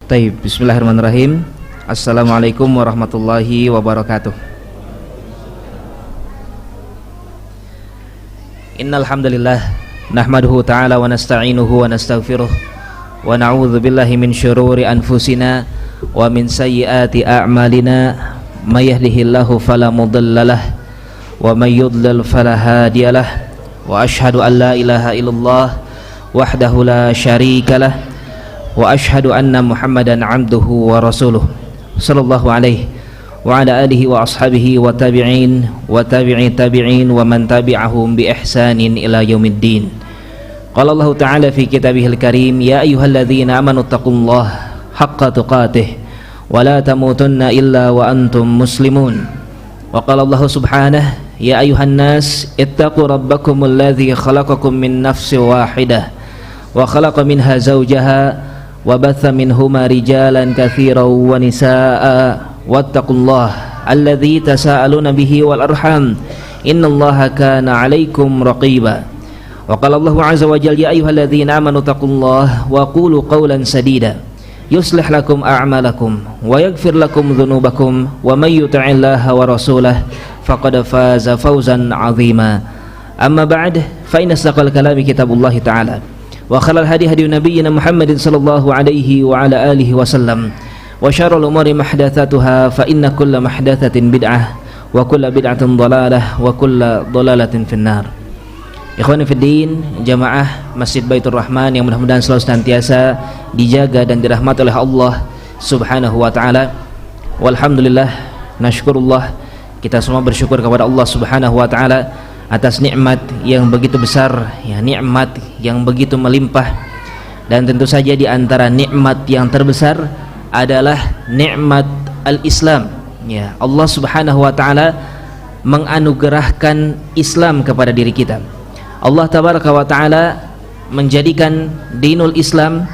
Taib, bismillahirrahmanirrahim. Assalamualaikum warahmatullahi wabarakatuh. Innal hamdalillah nahmaduhu ta'ala wa nasta'inuhu wa nastaghfiruh wa na'udzu billahi min syururi anfusina wa min sayyiati a'malina may yahdihillahu fala mudhillalah wa may yudlil fala hadiyalah wa asyhadu an la ilaha illallah wahdahu la syarikalah wa ashhadu anna Muhammadan abduhu wa rasuluh sallallahu alaihi wa ala alihi wa ashabihi wa tabi'in wa tabi'i tabi'in wa man tabi'ahum bi ihsanin ila yaumiddin. Qala Allah ta'ala fi kitabihil karim, ya ayyuhalladzina amanu taqullaha haqqa tuqatih wa la tamutunna illa wa antum muslimun. Wa qala Allah subhanahu, ya ayyuhan nas ittaqu rabbakumul ladzi khalaqakum min nafsin wahidah wa khalaqa minha zawjaha wa batha minhuma rijalan katsiran wa nisaa wattaqullaha alladzi tasaaluna bihi wal arham innallaha kana 'alaikum raqiba. Wa qala Allahu 'azza wa jalla, ya ayyuhalladzina amanu taqullaha wa qulu qawlan sadida yuslih lakum a'malakum wa yaghfir lakum dhunubakum wa may yuti'illaha wa rasulahu faqad faza fawzan 'azima. Amma ba'd, fa inna asdaqal kalami kitabullahi ta'ala wa khalal hadi hadi nabiyyina Muhammadin sallallahu alaihi wa ala alihi wasallam wa syarrul umuri mahdatsatuha fa inna kulla mahdatsatin bid'ah wa kulla bid'atin dhalalah wa kulla dhalalatin finnar. Ikhwani fid din, jamaah Masjid Baitur Rahman yang mudah-mudahan selalu senantiasa dijaga dan dirahmati oleh Allah Subhanahu wa taala. Walhamdulillah, nasykurullah, kita semua bersyukur kepada Allah Subhanahu wa taala atas nikmat yang begitu besar, ya, nikmat yang begitu melimpah. Dan tentu saja di antara nikmat yang terbesar adalah nikmat al-Islam, ya. Allah Subhanahu wa taala menganugerahkan Islam kepada diri kita. Allah tabaraka wa taala menjadikan dinul Islam,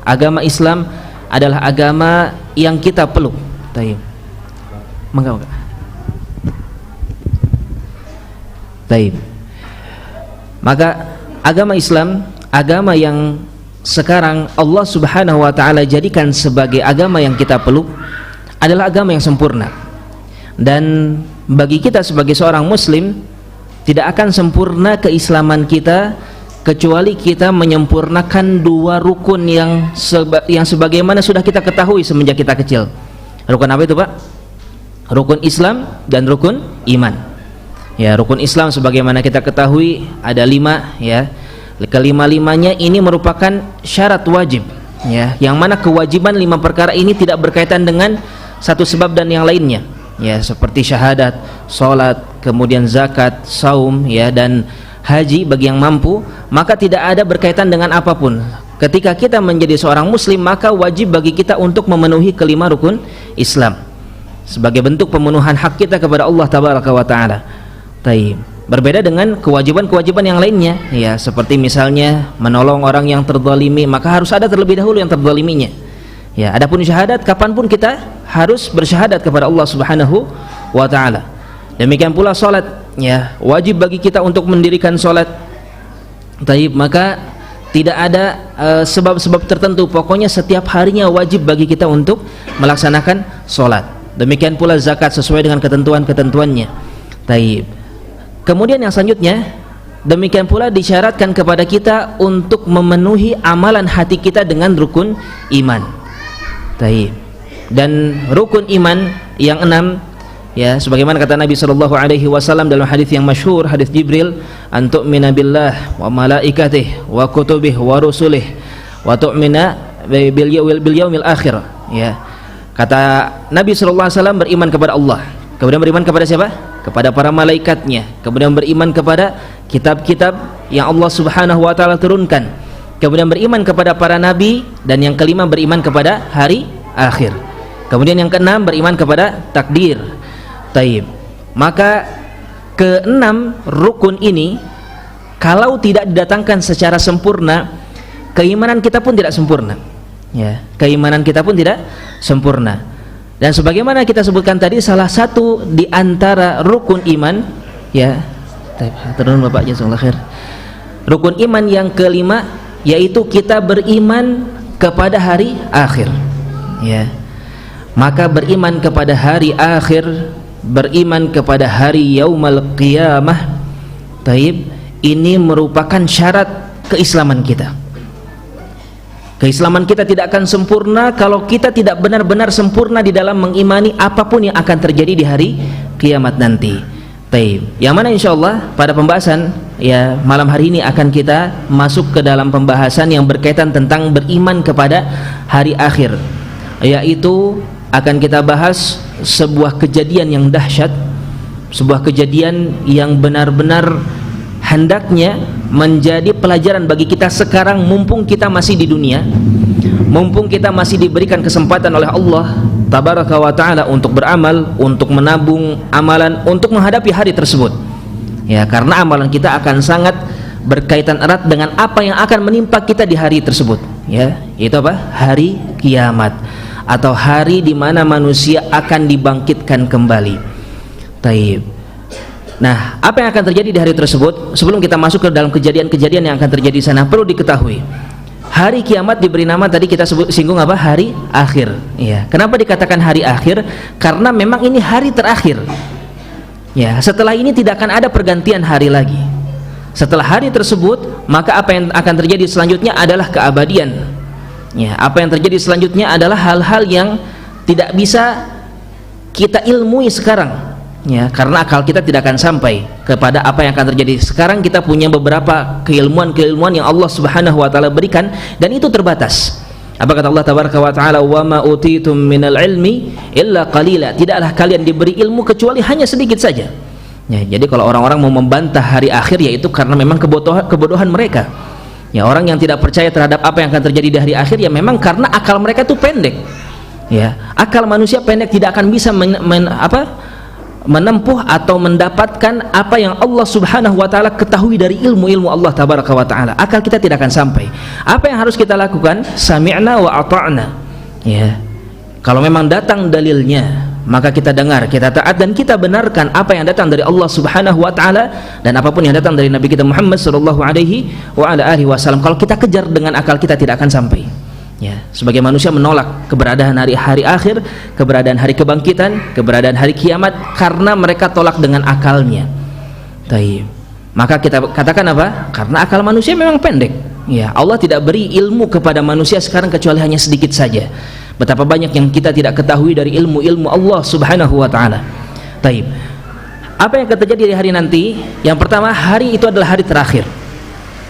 agama Islam adalah agama yang kita peluk. Tayyib. Mangga. Taib. Maka agama Islam, agama yang sekarang Allah Subhanahu wa taala jadikan sebagai agama yang kita peluk, adalah agama yang sempurna. Dan bagi kita sebagai seorang muslim, tidak akan sempurna keislaman kita kecuali kita menyempurnakan dua rukun yang sebagaimana sudah kita ketahui semenjak kita kecil. Rukun apa itu, Pak? Rukun Islam dan rukun iman. Ya, rukun Islam sebagaimana kita ketahui ada 5, ya. Kelima-limanya ini merupakan syarat wajib, ya, yang mana kewajiban 5 perkara ini tidak berkaitan dengan satu sebab dan yang lainnya, ya, seperti syahadat, salat, kemudian zakat, saum, ya, dan haji bagi yang mampu, maka tidak ada berkaitan dengan apapun. Ketika kita menjadi seorang muslim, maka wajib bagi kita untuk memenuhi kelima rukun Islam sebagai bentuk pemenuhan hak kita kepada Allah tabaraka wa taala. Taib. Berbeda dengan kewajiban-kewajiban yang lainnya, ya, seperti misalnya menolong orang yang terzalimi, maka harus ada terlebih dahulu yang terzaliminya. Ya, adapun syahadat, kapanpun kita harus bersyahadat kepada Allah Subhanahu wa taala. Demikian pula salat, ya, wajib bagi kita untuk mendirikan salat. Taib, maka tidak ada sebab-sebab tertentu, pokoknya setiap harinya wajib bagi kita untuk melaksanakan salat. Demikian pula zakat sesuai dengan ketentuan-ketentuannya. Taib. Kemudian yang selanjutnya, demikian pula disyaratkan kepada kita untuk memenuhi amalan hati kita dengan rukun iman. Taib. Dan rukun iman yang 6, ya, sebagaimana kata Nabi sallallahu alaihi wasallam dalam hadis yang masyhur, hadis Jibril, antu'mina billah wa malaikatihi wa kutubihi wa rusulihi wa tu'mina bil yaumil akhir, ya. Kata Nabi sallallahu alaihi wasallam, beriman kepada Allah, kemudian beriman kepada siapa? Kepada para malaikatnya, kemudian beriman kepada kitab-kitab yang Allah Subhanahu wa taala turunkan, kemudian beriman kepada para nabi, dan yang kelima beriman kepada hari akhir, kemudian yang keenam beriman kepada takdir. Taib. Maka keenam rukun ini kalau tidak didatangkan secara sempurna, keimanan kita pun tidak sempurna, ya, keimanan kita pun tidak sempurna. Dan sebagaimana kita sebutkan tadi, salah satu di antara rukun iman, ya, turun Bapak, jazakallahu khair. Rukun iman yang kelima yaitu kita beriman kepada hari akhir. ya. Maka beriman kepada hari akhir, beriman kepada hari yaumul qiyamah, taib, ini merupakan syarat keislaman kita. Keislaman kita tidak akan sempurna kalau kita tidak benar-benar sempurna di dalam mengimani apapun yang akan terjadi di hari kiamat nanti. Taib. Yang mana insyaallah pada pembahasan ya malam hari ini akan kita masuk ke dalam pembahasan yang berkaitan tentang beriman kepada hari akhir, yaitu akan kita bahas sebuah kejadian yang dahsyat, sebuah kejadian yang benar-benar hendaknya menjadi pelajaran bagi kita sekarang mumpung kita masih di dunia, mumpung kita masih diberikan kesempatan oleh Allah tabaraka wa ta'ala untuk beramal, untuk menabung amalan, untuk menghadapi hari tersebut ya, karena amalan kita akan sangat berkaitan erat dengan apa yang akan menimpa kita di hari tersebut ya, yaitu apa? Hari kiamat atau hari di mana manusia akan dibangkitkan kembali. Taib. Nah, apa yang akan terjadi di hari tersebut? Sebelum kita masuk ke dalam kejadian-kejadian yang akan terjadi di sana, perlu diketahui hari kiamat diberi nama tadi kita singgung apa? Hari akhir. Ya. Kenapa dikatakan hari akhir? Karena memang ini hari terakhir. Ya, setelah ini tidak akan ada pergantian hari lagi. Setelah hari tersebut, maka apa yang akan terjadi selanjutnya adalah keabadian. Ya, apa yang terjadi selanjutnya adalah hal-hal yang tidak bisa kita ilmui sekarang. Ya, karena akal kita tidak akan sampai kepada apa yang akan terjadi. Sekarang kita punya beberapa keilmuan yang Allah Subhanahu wa taala berikan dan itu terbatas. Apa kata Allah tabaraka wa taala, "Wa ma utitum minal ilmi illa qalila." Tidaklah kalian diberi ilmu kecuali hanya sedikit saja. Ya, jadi kalau orang-orang mau membantah hari akhir, yaitu karena memang kebodohan mereka. Ya, orang yang tidak percaya terhadap apa yang akan terjadi di hari akhir ya memang karena akal mereka itu pendek. Ya, akal manusia pendek, tidak akan bisa menempuh atau mendapatkan apa yang Allah Subhanahu wa taala ketahui dari ilmu-ilmu Allah tabaraka wa taala. Akal kita tidak akan sampai. Apa yang harus kita lakukan? Sami'na wa ata'na. Ya. Kalau memang datang dalilnya, maka kita dengar, kita taat dan kita benarkan apa yang datang dari Allah Subhanahu wa taala dan apapun yang datang dari Nabi kita Muhammad sallallahu alaihi wa ala alihi wasallam. Kalau kita kejar dengan akal kita tidak akan sampai. Ya, sebagai manusia menolak keberadaan hari akhir, keberadaan hari kebangkitan, keberadaan hari kiamat karena mereka tolak dengan akalnya. Taib. Maka kita katakan apa? Karena akal manusia memang pendek. Ya, Allah tidak beri ilmu kepada manusia sekarang kecuali hanya sedikit saja. Betapa banyak yang kita tidak ketahui dari ilmu-ilmu Allah Subhanahu wa taala. Taib. Apa yang akan terjadi di hari nanti? Yang pertama, hari itu adalah hari terakhir.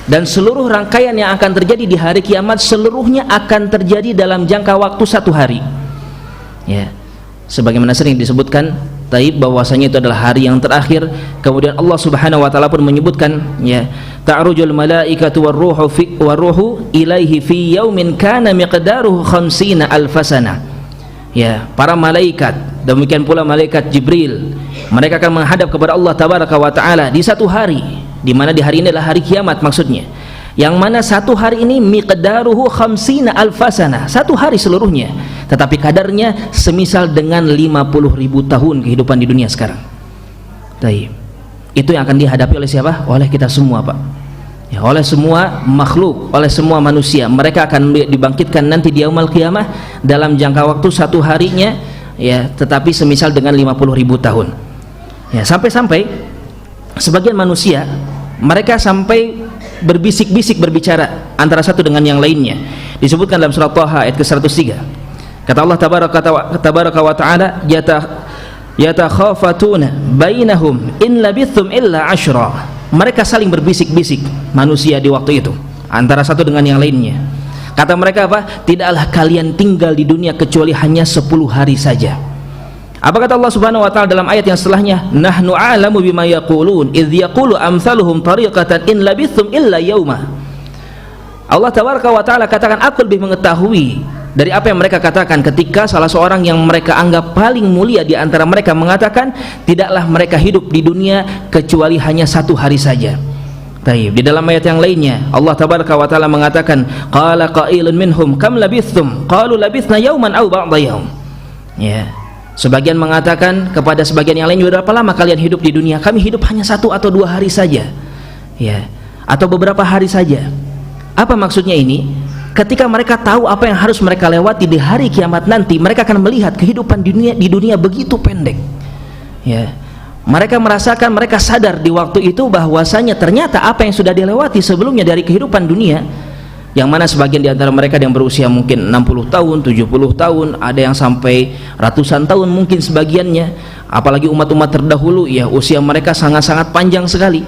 Dan seluruh rangkaian yang akan terjadi di hari kiamat seluruhnya akan terjadi dalam jangka waktu 1 hari. Ya, sebagaimana sering disebutkan, taib, bahwasanya itu adalah hari yang terakhir. Kemudian Allah Subhanahu wa taala pun menyebutkan, ya, ta'rujul malaikatu waruhu ilaihi fi yaumin kana miqdaruhu 50 alfasana. Ya, para malaikat, demikian pula malaikat Jibril, mereka akan menghadap kepada Allah tabaraka wa taala di 1 hari, di mana di hari ini adalah hari kiamat maksudnya, yang mana 1 hari ini miqdaruhu 50 alfasana, 1 hari seluruhnya, tetapi kadarnya semisal dengan 50.000 tahun kehidupan di dunia sekarang. Taib. Itu yang akan dihadapi oleh siapa? Oleh kita semua, Pak. Ya, oleh semua makhluk, oleh semua manusia. Mereka akan dibangkitkan nanti di yaumul qiyamah dalam jangka waktu 1 harinya, ya, tetapi semisal dengan 50.000 tahun. Ya, sampai-sampai sebagian manusia mereka sampai berbisik-bisik berbicara antara satu dengan yang lainnya. Disebutkan dalam surah Thaha ayat ke-103. Kata Allah tabaraka wa taala, yatakhafatuna bainahum in labithum illa 'ashra. Mereka saling berbisik-bisik manusia di waktu itu antara satu dengan yang lainnya. Kata mereka apa? Tidaklah kalian tinggal di dunia kecuali hanya 10 hari saja. Apa kata Allah Subhanahu wa taala dalam ayat yang setelahnya? Nahnu a'lamu bima yaqulun idz yaqulu amsaluhum tariqatan in labithum illa yauma. Allah tabaraka wa taala katakan, aku lebih mengetahui dari apa yang mereka katakan ketika salah seorang yang mereka anggap paling mulia di antara mereka mengatakan, tidaklah mereka hidup di dunia kecuali hanya 1 hari saja. Taib. Di dalam ayat yang lainnya Allah tabaraka wa taala mengatakan, qala qailun minhum kam labithum qalu labithna yawman aw ba'da yawm. Ya. Sebagian mengatakan kepada sebagian yang lain, berapa lama kalian hidup di dunia? Kami hidup hanya 1 atau 2 hari saja. Ya. Atau beberapa hari saja. Apa maksudnya ini? ketika mereka tahu apa yang harus mereka lewati di hari kiamat nanti, mereka akan melihat kehidupan di dunia begitu pendek. Ya, mereka merasakan, mereka sadar di waktu itu bahwasanya ternyata apa yang sudah dilewati sebelumnya dari kehidupan dunia, yang mana sebagian di antara mereka yang berusia mungkin 60 tahun, 70 tahun, ada yang sampai ratusan tahun mungkin sebagiannya, apalagi umat-umat terdahulu, ya usia mereka sangat-sangat panjang sekali.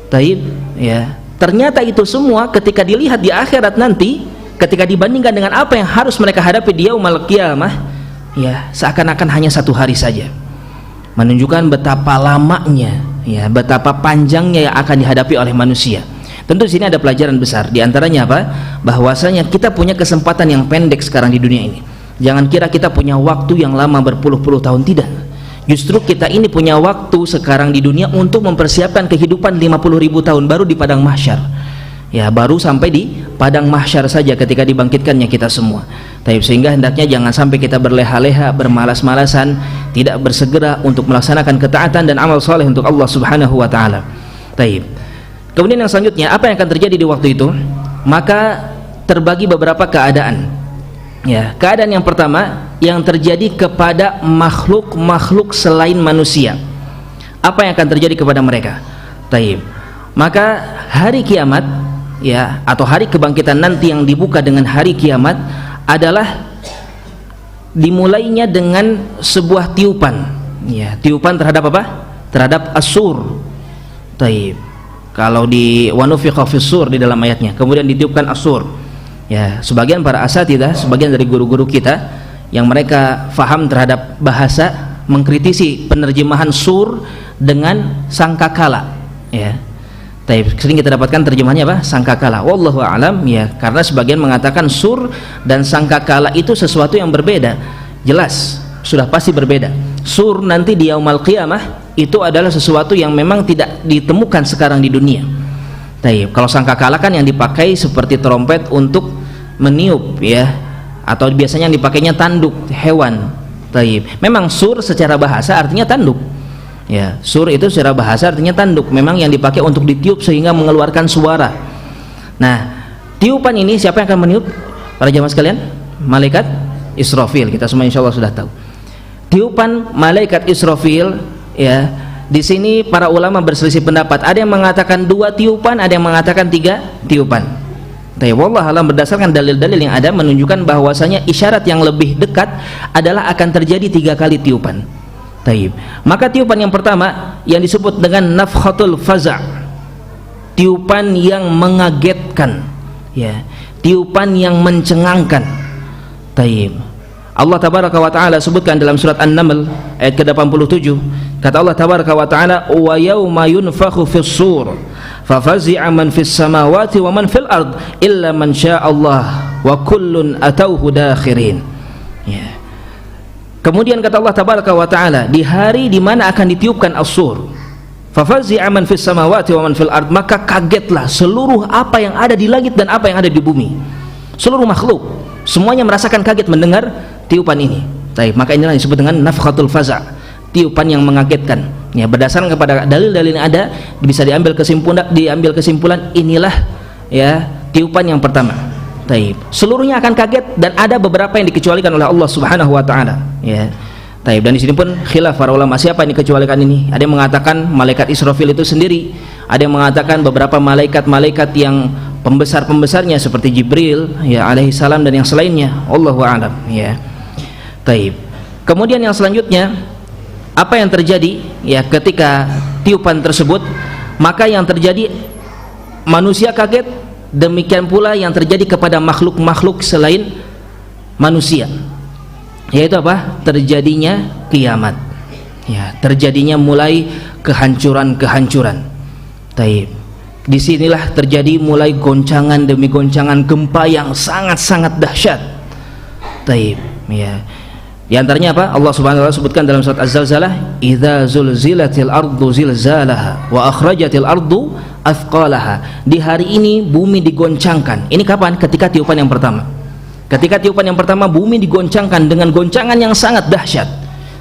Taib, ya. Ternyata itu semua ketika dilihat di akhirat nanti, ketika dibandingkan dengan apa yang harus mereka hadapi di yaumul qiyamah, ya seakan-akan hanya satu hari saja, menunjukkan betapa lamanya, ya betapa panjangnya yang akan dihadapi oleh manusia. Tentu di sini ada pelajaran besar, di antaranya apa? Bahwasanya kita punya kesempatan yang pendek sekarang di dunia ini. Jangan kira kita punya waktu yang lama berpuluh-puluh tahun, tidak. Justru kita ini punya waktu sekarang di dunia untuk mempersiapkan kehidupan 50.000 tahun baru di padang mahsyar. Ya, baru sampai di padang mahsyar saja ketika dibangkitkannya kita semua. Sehingga hendaknya jangan sampai kita berleha-leha, bermalas-malasan, tidak bersegera untuk melaksanakan ketaatan dan amal soleh untuk Allah Subhanahu wa taala. Taib. Kemudian yang selanjutnya, apa yang akan terjadi di waktu itu? Maka terbagi beberapa keadaan. Ya, keadaan yang pertama yang terjadi kepada makhluk-makhluk selain manusia. Apa yang akan terjadi kepada mereka? Taib. Maka hari kiamat, ya, atau hari kebangkitan nanti yang dibuka dengan hari kiamat adalah dimulainya dengan sebuah tiupan. Ya, tiupan terhadap apa? Terhadap as-sur. Taib. Kalau di wanufikha fis-sur di dalam ayatnya, kemudian ditiupkan as-sur. Ya, sebagian para asatidzah, sebagian dari guru-guru kita yang mereka faham terhadap bahasa, mengkritisi penerjemahan sur dengan sangkakala. Ya, sering kita dapatkan terjemahannya apa? Sangkakala. Wallahu a'lam, ya, karena sebagian mengatakan sur dan sangkakala itu sesuatu yang berbeda. Jelas, sudah pasti berbeda. Sur nanti di yaumul qiyamah itu adalah sesuatu yang memang tidak ditemukan sekarang di dunia. Kalau sangkakala kan yang dipakai seperti trompet untuk meniup, ya, atau biasanya yang dipakainya tanduk hewan. Memang sur secara bahasa artinya tanduk. Ya, sur itu secara bahasa artinya tanduk, memang yang dipakai untuk ditiup sehingga mengeluarkan suara. Nah, tiupan ini siapa yang akan meniup? Para jamaah sekalian, malaikat Israfil. Kita semua insyaallah sudah tahu. Tiupan malaikat Israfil, ya, di sini para ulama berselisih pendapat. Ada yang mengatakan 2 tiupan, ada yang mengatakan 3 tiupan. Wallah alam, berdasarkan dalil-dalil yang ada menunjukkan bahwasanya isyarat yang lebih dekat adalah akan terjadi 3 kali tiupan. Maka tiupan yang pertama yang disebut dengan nafkhatul faza', tiupan yang mengagetkan, ya, tiupan yang mencengangkan. Allah tabaraka wa taala sebutkan dalam surat An-Naml ayat ke-87, kata Allah tabaraka wa taala, wa yauma yunfakhu fis-sur fafazi'a man fis samawati wa man fil ard illa man syaa Allah wa kullun atauhu dakhirin. Ya. Kemudian kata Allah tabaraka wa taala, di hari di mana akan ditiupkan as-sur, fafazi'a man fis samawati wa man fil ard, maka kagetlah seluruh apa yang ada di langit dan apa yang ada di bumi. Seluruh makhluk semuanya merasakan kaget mendengar tiupan ini. Maka inilah disebut dengan nafkhatul faza', tiupan yang mengagetkan. Ya, berdasarkan kepada dalil-dalil yang ada bisa diambil kesimpulan inilah, ya, tiupan yang pertama. Seluruhnya akan kaget dan ada beberapa yang dikecualikan oleh Allah Subhanahu wa taala. Ya. Dan di sini pun khilaf para ulama siapa yang dikecualikan ini. Ada yang mengatakan malaikat Israfil itu sendiri, ada yang mengatakan beberapa malaikat-malaikat yang pembesar-pembesarnya seperti Jibril, ya, alaihi salam, dan yang selainnya. Allahu a'lam, ya. Kemudian yang selanjutnya, apa yang terjadi, ya, ketika tiupan tersebut? Maka yang terjadi manusia kaget, demikian pula yang terjadi kepada makhluk-makhluk selain manusia, yaitu apa? Terjadinya kiamat, ya, terjadinya mulai kehancuran-kehancuran. Disinilah terjadi mulai goncangan demi goncangan gempa yang sangat-sangat dahsyat. Ya. Di antaranya apa? Allah Subhanahu wa taala sebutkan dalam surat Az-Zalzalah, idza zulzilatil ardu zilzalaha wa akhrajatil ardu athqalaha. Di hari ini bumi digoncangkan. Ini kapan? Ketika tiupan yang pertama. Ketika tiupan yang pertama bumi digoncangkan dengan goncangan yang sangat dahsyat.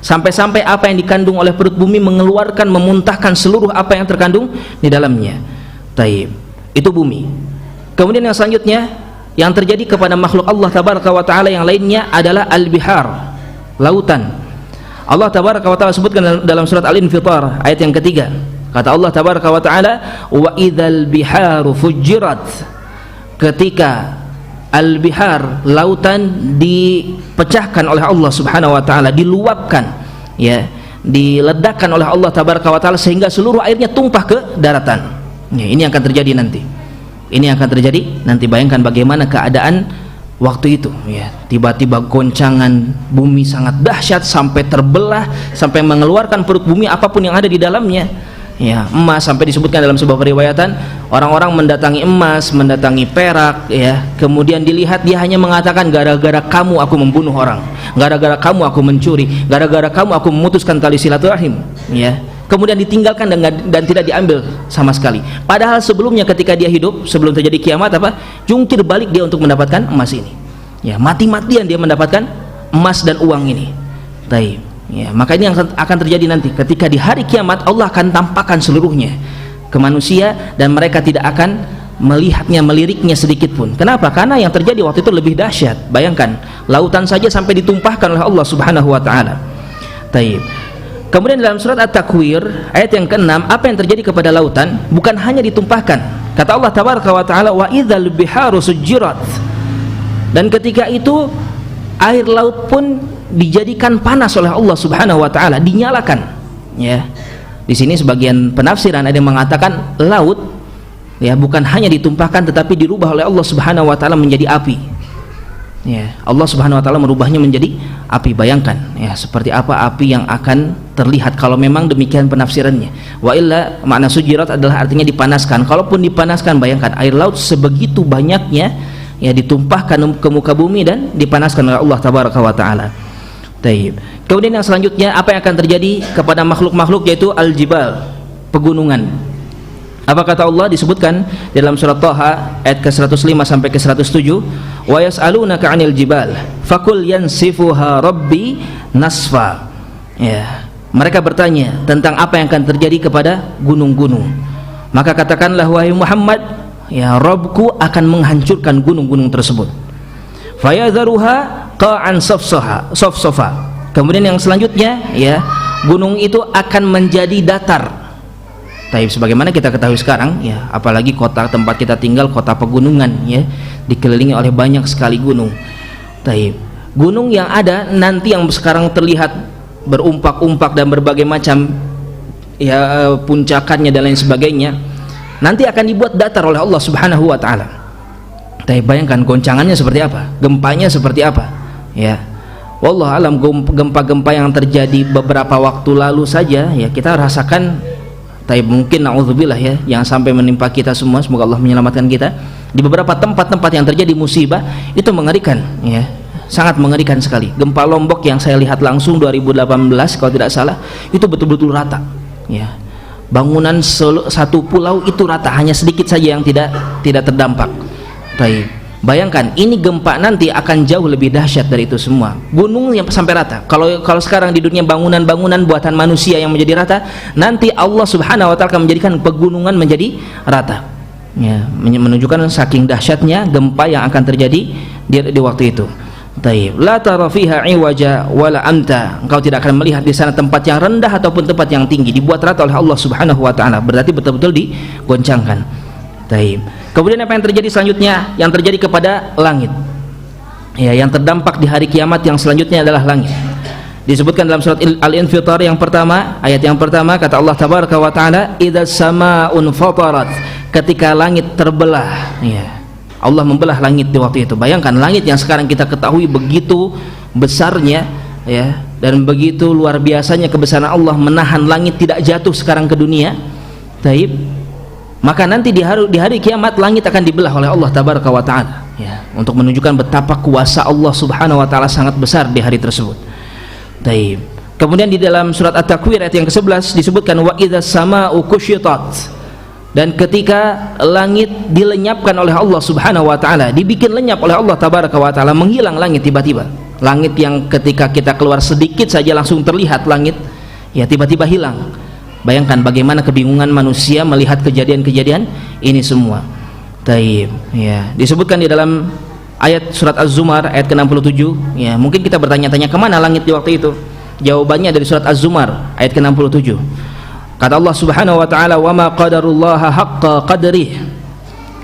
Sampai-sampai apa yang dikandung oleh perut bumi mengeluarkan, memuntahkan seluruh apa yang terkandung di dalamnya. Itu bumi. Kemudian yang selanjutnya, yang terjadi kepada makhluk Allah tabaraka wa taala yang lainnya adalah al-bihar, lautan. Allah tabaraka wa taala sebutkan dalam surat Al-Infitar ayat yang ketiga. Kata Allah tabaraka wa taala, "Wa idzal biharu fujirat." Ketika al-bihar, lautan dipecahkan oleh Allah Subhanahu wa taala, diluapkan, ya, diledakkan oleh Allah tabaraka wa taala sehingga seluruh airnya tumpah ke daratan. Ya, ini akan terjadi nanti. Ini akan terjadi nanti. Bayangkan bagaimana keadaan waktu itu, ya. Tiba-tiba goncangan bumi sangat dahsyat sampai terbelah, sampai mengeluarkan perut bumi apapun yang ada di dalamnya. Ya, emas, sampai disebutkan dalam sebuah periwayatan orang-orang mendatangi emas, mendatangi perak, ya, kemudian dilihat dia hanya mengatakan, gara-gara kamu aku membunuh orang, gara-gara kamu aku mencuri, gara-gara kamu aku memutuskan tali silaturahim, ya. Kemudian ditinggalkan dan tidak diambil sama sekali. Padahal sebelumnya ketika dia hidup, sebelum terjadi kiamat, apa, jungkir balik dia untuk mendapatkan emas ini, ya, mati-matian dia mendapatkan emas dan uang ini. Taib. Ya, maka ini yang akan terjadi nanti ketika di hari kiamat Allah akan tampakkan seluruhnya ke manusia dan mereka tidak akan melihatnya, meliriknya sedikit pun. Kenapa? Karena yang terjadi waktu itu lebih dahsyat. Bayangkan, lautan saja sampai ditumpahkan oleh Allah Subhanahu wa taala. Taib. Kemudian dalam surat At-Takwir ayat yang ke-6, apa yang terjadi kepada lautan? Bukan hanya ditumpahkan. Kata Allah tabaraka wa taala, "Wa idzal biharu sujirat." Dan ketika itu air laut pun dijadikan panas oleh Allah Subhanahu wa taala, dinyalakan, ya. Di sini sebagian penafsiran ada yang mengatakan laut, ya, bukan hanya ditumpahkan tetapi dirubah oleh Allah Subhanahu wa taala menjadi api. Ya, Allah Subhanahu wa taala merubahnya menjadi api. Bayangkan, ya, seperti apa api yang akan terlihat kalau memang demikian penafsirannya. Wa illa makna sujirat adalah artinya dipanaskan. Kalaupun dipanaskan, bayangkan air laut sebegitu banyaknya, ya, ditumpahkan ke muka bumi dan dipanaskan oleh Allah tabaraka wa taala. Taib. Kemudian yang selanjutnya, apa yang akan terjadi kepada makhluk-makhluk, yaitu al-jibal, pegunungan. Apa kata Allah? Disebutkan dalam surat Thaha ayat ke-105 sampai ke-107, "Wa yas'alunaka 'anil jibal faqul yansifuha rabbi nasfa." Ya, mereka bertanya tentang apa yang akan terjadi kepada gunung-gunung. Maka katakanlah, wahai Muhammad, ya, Rabbku akan menghancurkan gunung-gunung tersebut. Fayadharuha qa'an safsafa. Kemudian yang selanjutnya, ya, gunung itu akan menjadi datar. Taib. Sebagaimana kita ketahui sekarang, ya, apalagi kota tempat kita tinggal, kota pegunungan, ya, dikelilingi oleh banyak sekali gunung. Taib. Gunung yang ada nanti yang sekarang terlihat berumpak-umpak dan berbagai macam, ya, puncakannya dan lain sebagainya, nanti akan dibuat datar oleh Allah Subhanahu wa taala. Tapi bayangkan goncangannya seperti apa, gempanya seperti apa, ya. Wallahu alam, gempa-gempa yang terjadi beberapa waktu lalu saja, ya, kita rasakan. Tapi mungkin naudzubillah, ya, yang sampai menimpa kita semua, semoga Allah menyelamatkan kita. Di beberapa tempat-tempat yang terjadi musibah itu mengerikan, ya, sangat mengerikan sekali. Gempa Lombok yang saya lihat langsung 2018 kalau tidak salah, itu betul-betul rata, ya. Bangunan satu pulau itu rata, hanya sedikit saja yang tidak terdampak. Baik. Bayangkan, ini gempa nanti akan jauh lebih dahsyat dari itu semua. Gunung yang sampai rata. Kalau sekarang di dunia bangunan-bangunan buatan manusia yang menjadi rata, nanti Allah Subhanahu wa taala akan menjadikan pegunungan menjadi rata. Ya, menunjukkan saking dahsyatnya gempa yang akan terjadi di waktu itu. Taib. La tara fiha iwaja wala amta. Engkau tidak akan melihat di sana tempat yang rendah ataupun tempat yang tinggi. Dibuat rata oleh Allah Subhanahu wa taala. Berarti betul-betul digoncangkan. Taib. Kemudian apa yang terjadi selanjutnya? Yang terjadi kepada langit, ya, yang terdampak di hari kiamat yang selanjutnya adalah langit. Disebutkan dalam surat Al-Infitar yang pertama, ayat yang pertama, kata Allah tabaraka wa taala, "Idzas samaa'un fatarat." Ketika langit terbelah, ya, Allah membelah langit di waktu itu. Bayangkan, langit yang sekarang kita ketahui begitu besarnya, ya, dan begitu luar biasanya kebesaran Allah menahan langit tidak jatuh sekarang ke dunia. Taib. Maka nanti di hari kiamat langit akan dibelah oleh Allah tabaraka wa taala, ya, untuk menunjukkan betapa kuasa Allah Subhanahu wa taala sangat besar di hari tersebut. Taib. Kemudian di dalam surat At-Takwir ayat yang ke-11 disebutkan, wa idzas samaa'u kusyitat. Dan ketika langit dilenyapkan oleh Allah Subhanahu wa taala, dibikin lenyap oleh Allah tabaraka wa taala, menghilang langit tiba-tiba. Langit yang ketika kita keluar sedikit saja langsung terlihat langit, ya, tiba-tiba hilang. Bayangkan bagaimana kebingungan manusia melihat kejadian-kejadian ini semua. Taib. Ya, disebutkan di dalam ayat surat Az-Zumar ayat ke-67. Ya, mungkin kita bertanya-tanya kemana langit di waktu itu? Jawabannya dari surat Az-Zumar ayat ke-67. Kata Allah Subhanahu wa taala, "Wa ma qadarullaha haqqa qadrih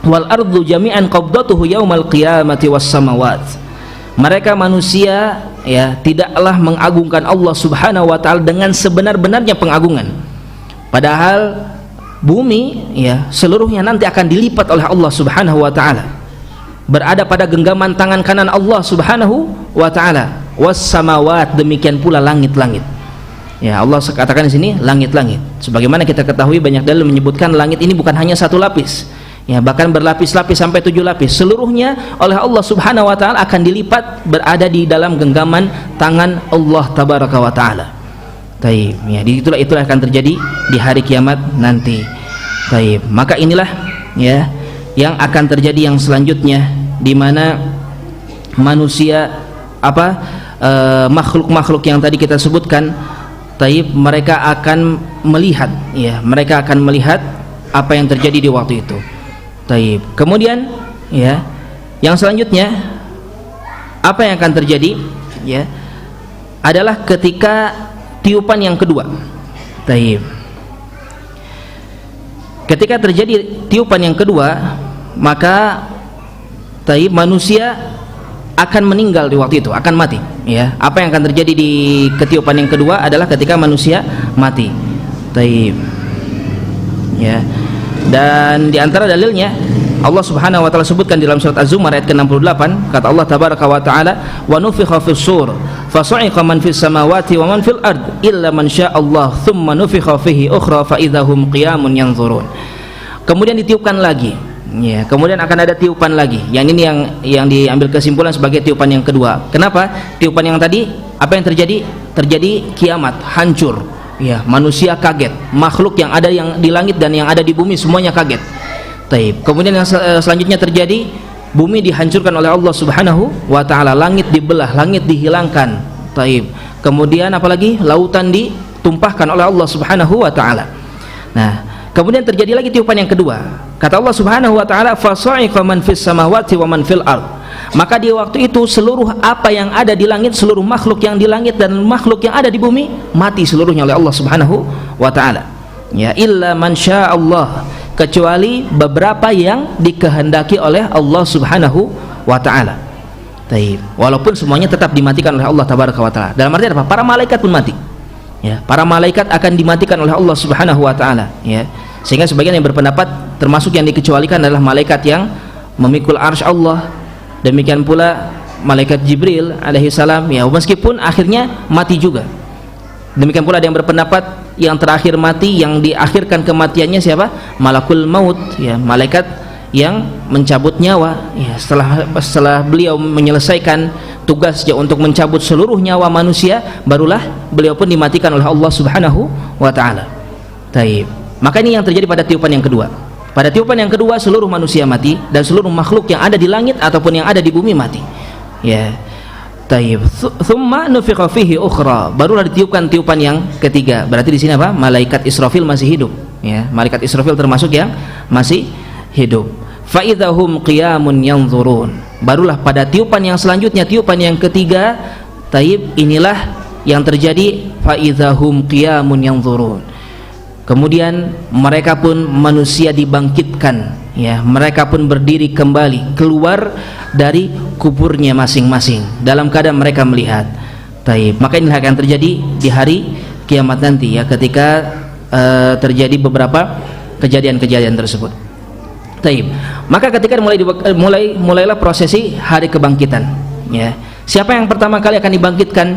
wal ardu jami'an qabdatuhu yaumal qiyamati was samawat." Mereka manusia ya tidaklah mengagungkan Allah Subhanahu wa taala dengan sebenar-benarnya pengagungan. Padahal bumi ya seluruhnya nanti akan dilipat oleh Allah Subhanahu wa taala. Berada pada genggaman tangan kanan Allah Subhanahu wa taala. Was samawat, demikian pula langit-langit. Ya, Allah katakan di sini langit-langit. Sebagaimana kita ketahui banyak dalil menyebutkan langit ini bukan hanya satu lapis. Ya, bahkan berlapis-lapis sampai 7 lapis. Seluruhnya oleh Allah Subhanahu wa taala akan dilipat berada di dalam genggaman tangan Allah tabaraka wa taala. Taib. Ya, itulah akan terjadi di hari kiamat nanti. Taib. Maka inilah ya yang akan terjadi yang selanjutnya, di mana manusia makhluk-makhluk yang tadi kita sebutkan, taib, mereka akan melihat ya, mereka akan melihat apa yang terjadi di waktu itu. Taib. Kemudian ya, yang selanjutnya apa yang akan terjadi ya adalah ketika tiupan yang kedua. Taib. Ketika terjadi tiupan yang kedua, maka taib, manusia akan meninggal di waktu itu, akan mati ya. Apa yang akan terjadi di ketiupan yang kedua adalah ketika manusia mati. Taib. Ya. Dan di antara dalilnya Allah Subhanahu wa taala sebutkan dalam surat Az-Zumar ayat ke-68, kata Allah tabaraka wa taala, "Wa nufikha fis sur fa sa'iqa man fis samawati wa man fil ard illa man syaa Allah tsumma nufikha fihi ukhra fa idzahum qiyamun yanzurun." Kemudian ditiupkan lagi. Ya, kemudian akan ada tiupan lagi. Yang ini yang diambil kesimpulan sebagai tiupan yang kedua. Kenapa? Tiupan yang tadi apa yang terjadi? Terjadi kiamat, hancur. Ya, manusia kaget, makhluk yang ada yang di langit dan yang ada di bumi semuanya kaget. Taib. Kemudian yang selanjutnya terjadi, bumi dihancurkan oleh Allah Subhanahu wa taala, langit dibelah, langit dihilangkan. Taib. Kemudian apalagi? Lautan ditumpahkan oleh Allah Subhanahu wa taala. Nah, kemudian terjadi lagi tiupan yang kedua. Kata Allah Subhanahu wa taala, "Fasa'iqa man fis samawati wa man fil ard." Maka di waktu itu seluruh apa yang ada di langit, seluruh makhluk yang di langit dan makhluk yang ada di bumi mati seluruhnya oleh Allah Subhanahu wa taala. Ya, illa man syaa Allah, kecuali beberapa yang dikehendaki oleh Allah Subhanahu wa taala. Taib. Walaupun semuanya tetap dimatikan oleh Allah tabaraka wa taala. Dalam arti apa? Para malaikat pun mati. Ya, para malaikat akan dimatikan oleh Allah Subhanahu wa taala, ya. Sehingga sebagian yang berpendapat termasuk yang dikecualikan adalah malaikat yang memikul arsy Allah. Demikian pula malaikat Jibril alaihi salam, ya, meskipun akhirnya mati juga. Demikian pula ada yang berpendapat yang terakhir mati, yang diakhirkan kematiannya siapa? Malakul maut, ya, malaikat yang mencabut nyawa, ya, setelah beliau menyelesaikan tugasnya untuk mencabut seluruh nyawa manusia, barulah beliau pun dimatikan oleh Allah Subhanahu wa taala. Taib. Maka ini yang terjadi pada tiupan yang kedua. Pada tiupan yang kedua seluruh manusia mati dan seluruh makhluk yang ada di langit ataupun yang ada di bumi mati. Ya. Taib. Tsumma nufikha fihi ukhra. Barulah ditiupkan tiupan yang ketiga. Berarti di sini apa? Malaikat Israfil masih hidup, ya. Malaikat Israfil termasuk yang masih hidup. Fa idzahum qiyamun yanzurun. Barulah pada tiupan yang selanjutnya, tiupan yang ketiga, taib, inilah yang terjadi, fa idzahum qiyamun yanzurun. Kemudian mereka pun manusia dibangkitkan, ya, mereka pun berdiri kembali keluar dari kuburnya masing-masing dalam keadaan mereka melihat. Taib. Maka inilah akan terjadi di hari kiamat nanti, ya, ketika terjadi beberapa kejadian-kejadian tersebut. Taib. Maka ketika mulailah prosesi hari kebangkitan, ya. Siapa yang pertama kali akan dibangkitkan?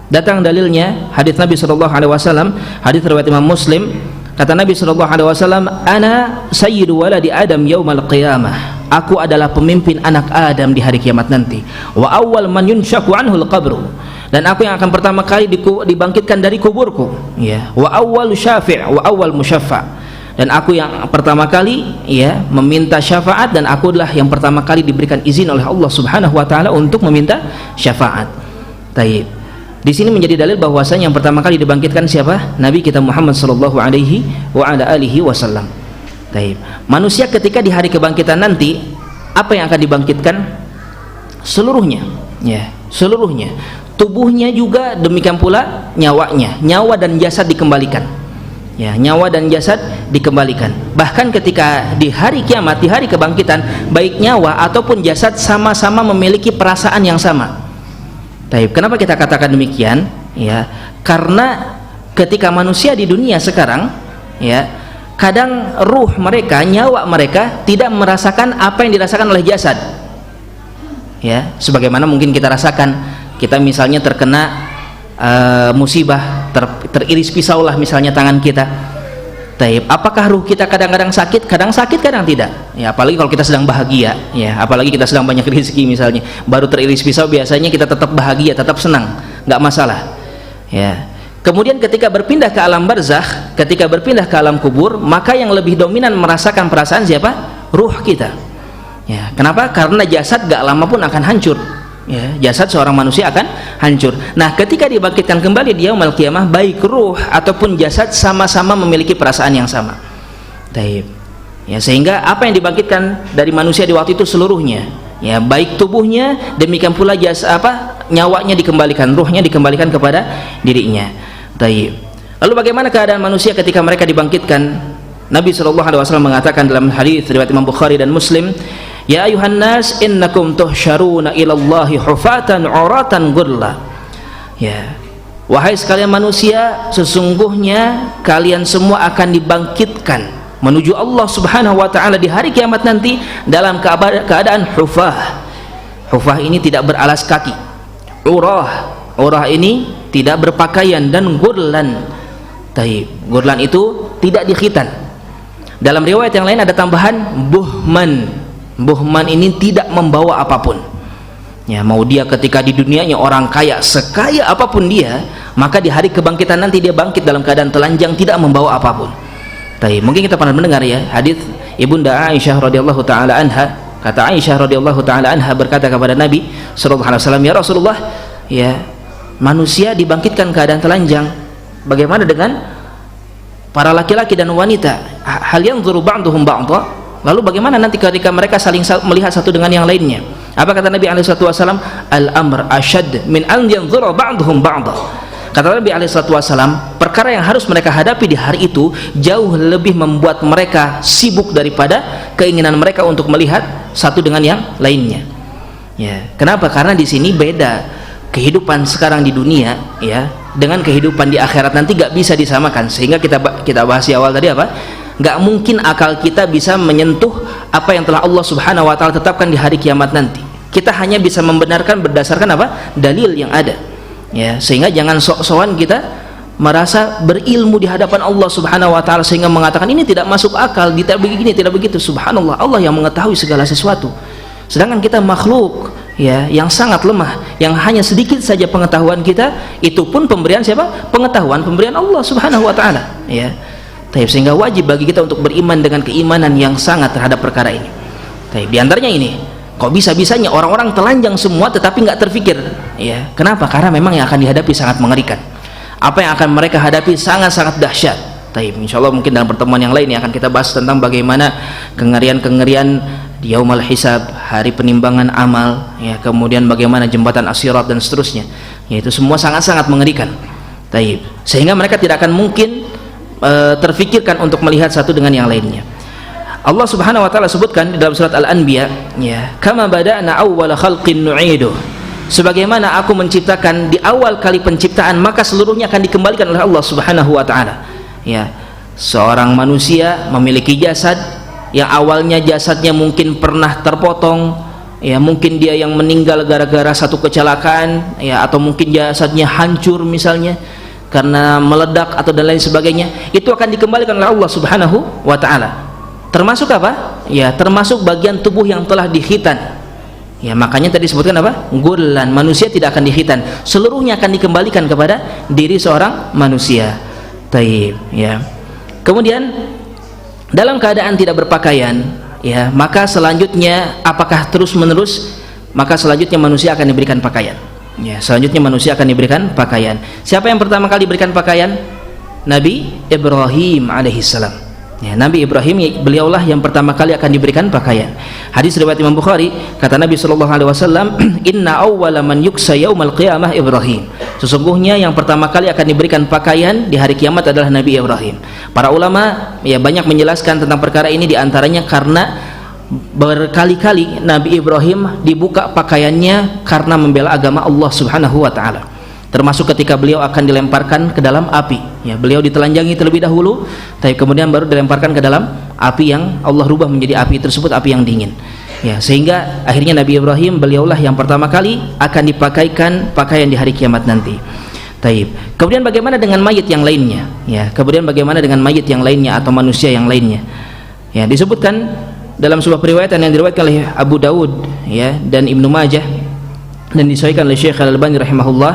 Datang dalilnya hadis Nabi sallallahu alaihi wasallam, hadis riwayat Imam Muslim. Kata Nabi sallallahu alaihi wasallam, "Ana sayyidu waladi Adam yaumal qiyamah." Aku adalah pemimpin anak Adam di hari kiamat nanti. Wa awwal man yunshaku anhul qabru. Dan aku yang akan pertama kali dibangkitkan dari kuburku, ya. Wa awwal syafi' wa awwal musyaffa'. Dan aku yang pertama kali, ya, meminta syafaat, dan aku adalah yang pertama kali diberikan izin oleh Allah Subhanahu wa taala untuk meminta syafaat. Taib. Di sini menjadi dalil bahwasanya yang pertama kali dibangkitkan siapa? Nabi kita Muhammad sallallahu alaihi wa ala alihi wasallam. Taib. Manusia ketika di hari kebangkitan nanti, apa yang akan dibangkitkan? seluruhnya, ya, seluruhnya. Tubuhnya juga demikian pula nyawanya, nyawa dan jasad dikembalikan. Ya, nyawa dan jasad dikembalikan. Bahkan ketika di hari kiamat, di hari kebangkitan, baik nyawa ataupun jasad sama-sama memiliki perasaan yang sama. Taib. Kenapa kita katakan demikian? Ya, karena ketika manusia di dunia sekarang, ya, kadang ruh mereka, nyawa mereka tidak merasakan apa yang dirasakan oleh jasad. Ya, sebagaimana mungkin kita rasakan, kita misalnya terkena musibah, teriris pisau lah misalnya tangan kita. Taib. Apakah ruh kita kadang-kadang sakit, kadang tidak? Ya, apalagi kalau kita sedang bahagia, ya, apalagi kita sedang banyak rezeki misalnya, baru teriris pisau biasanya kita tetap bahagia, tetap senang, nggak masalah. Ya. Kemudian ketika berpindah ke alam barzakh, ketika berpindah ke alam kubur, maka yang lebih dominan merasakan perasaan siapa? Ruh kita. Ya, kenapa? Karena jasad gak lama pun akan hancur. Ya, jasad seorang manusia akan hancur. Nah, ketika dibangkitkan kembali di yaumul qiyamah, baik ruh ataupun jasad sama-sama memiliki perasaan yang sama. Taib. Ya, sehingga apa yang dibangkitkan dari manusia di waktu itu seluruhnya, ya, baik tubuhnya, demikian pula nyawanya dikembalikan, ruhnya dikembalikan kepada dirinya. Taib. Lalu bagaimana keadaan manusia ketika mereka dibangkitkan? Nabi SAW mengatakan dalam hadis riwayat Imam Bukhari dan Muslim, ya ayuhan nas innakum tuhsyaruna ilallahi hufatan uratan gurla. Ya, wahai sekalian manusia, sesungguhnya kalian semua akan dibangkitkan menuju Allah Subhanahu wa taala di hari kiamat nanti dalam keadaan hufah. Hufah ini tidak beralas kaki. Urah ini tidak berpakaian, dan gurlan. Taib. Gurlan itu tidak dikhitan. Dalam riwayat yang lain ada tambahan buhman. Buhman ini tidak membawa apapun. Ya, mau dia ketika di dunianya orang kaya, sekaya apapun dia, maka di hari kebangkitan nanti dia bangkit dalam keadaan telanjang, tidak membawa apapun. Tapi mungkin kita pernah mendengar ya hadis Ibunda Aisyah radhiyallahu taala anha. Kata Aisyah radhiyallahu taala anha berkata kepada Nabi sallallahu alaihi wasallam, ya Rasulullah, ya, manusia dibangkitkan keadaan telanjang, bagaimana dengan para laki-laki dan wanita? Hal yanzuru ba'duhum ba'dha? Lalu bagaimana nanti ketika mereka saling melihat satu dengan yang lainnya? Apa kata Nabi SAW? Al-amr asyad min an yanzura ba'duhum ba'dha. Kata Nabi SAW, perkara yang harus mereka hadapi di hari itu jauh lebih membuat mereka sibuk daripada keinginan mereka untuk melihat satu dengan yang lainnya. Ya, kenapa? Karena di sini beda kehidupan sekarang di dunia, ya, dengan kehidupan di akhirat nanti gak bisa disamakan. Sehingga kita bahas di awal tadi apa? Gak mungkin akal kita bisa menyentuh apa yang telah Allah Subhanahu wa taala tetapkan di hari kiamat nanti. Kita hanya bisa membenarkan berdasarkan apa? Dalil yang ada. Ya, sehingga jangan sok-sokan kita merasa berilmu di hadapan Allah Subhanahu wa taala sehingga mengatakan ini tidak masuk akal, tidak begini, tidak begitu. Subhanallah, Allah yang mengetahui segala sesuatu. Sedangkan kita makhluk, ya, yang sangat lemah, yang hanya sedikit saja pengetahuan kita, itu pun pemberian siapa? Pengetahuan, pemberian Allah Subhanahu wa taala, ya. Sehingga wajib bagi kita untuk beriman dengan keimanan yang sangat terhadap perkara ini. Di antaranya ini, kok bisa-bisanya orang-orang telanjang semua tetapi nggak terfikir, ya. Kenapa? Karena memang yang akan dihadapi sangat mengerikan. Apa yang akan mereka hadapi sangat-sangat dahsyat. Insya Allah mungkin dalam pertemuan yang lain yang akan kita bahas tentang bagaimana kengerian-kengerian di yaumul hisab, hari penimbangan amal, ya, kemudian bagaimana jembatan as-sirat dan seterusnya. Ya, itu semua sangat-sangat mengerikan. Sehingga mereka tidak akan mungkin terfikirkan untuk melihat satu dengan yang lainnya. Allah Subhanahu wa taala sebutkan di dalam surat Al-Anbiya, ya, kama bada'na awwala khalqin nu'idu. Sebagaimana aku menciptakan di awal kali penciptaan, maka seluruhnya akan dikembalikan oleh Allah Subhanahu wa taala. Ya, seorang manusia memiliki jasad yang awalnya jasadnya mungkin pernah terpotong, ya, mungkin dia yang meninggal gara-gara satu kecelakaan, ya, atau mungkin jasadnya hancur misalnya karena meledak atau dan lain sebagainya, itu akan dikembalikan oleh Allah Subhanahu wa taala. Termasuk apa? Ya, termasuk bagian tubuh yang telah dikhitan. Ya, makanya tadi disebutkan apa? Gurlan, manusia tidak akan dikhitan. Seluruhnya akan dikembalikan kepada diri seorang manusia. Taib, ya. Kemudian dalam keadaan tidak berpakaian, ya, maka selanjutnya apakah terus-menerus? Maka selanjutnya manusia akan diberikan pakaian. Ya, selanjutnya manusia akan diberikan pakaian. Siapa yang pertama kali diberikan pakaian? Nabi Ibrahim alaihissalam. Ya, Nabi Ibrahim beliaulah yang pertama kali akan diberikan pakaian. Hadis riwayat Imam Bukhari, kata Nabi sallallahu alaihi wasallam, "Inna awwala man yuksa yaumal qiyamah Ibrahim." Sesungguhnya yang pertama kali akan diberikan pakaian di hari kiamat adalah Nabi Ibrahim. Para ulama ya banyak menjelaskan tentang perkara ini, di antaranya karena berkali-kali Nabi Ibrahim dibuka pakaiannya karena membela agama Allah Subhanahu wa taala. Termasuk ketika beliau akan dilemparkan ke dalam api, ya, beliau ditelanjangi terlebih dahulu, tapi kemudian baru dilemparkan ke dalam api yang Allah rubah menjadi api tersebut api yang dingin, ya, sehingga akhirnya Nabi Ibrahim beliaulah yang pertama kali akan dipakaikan pakaian di hari kiamat nanti. Taib. Kemudian bagaimana dengan mayit yang lainnya, ya, kemudian bagaimana dengan mayit yang lainnya atau manusia yang lainnya, ya, disebutkan dalam sebuah periwayatan yang diriwayatkan oleh Abu Daud, ya, dan Ibnu Majah, dan disahihkan oleh Syekh Al-Albani rahimahullah,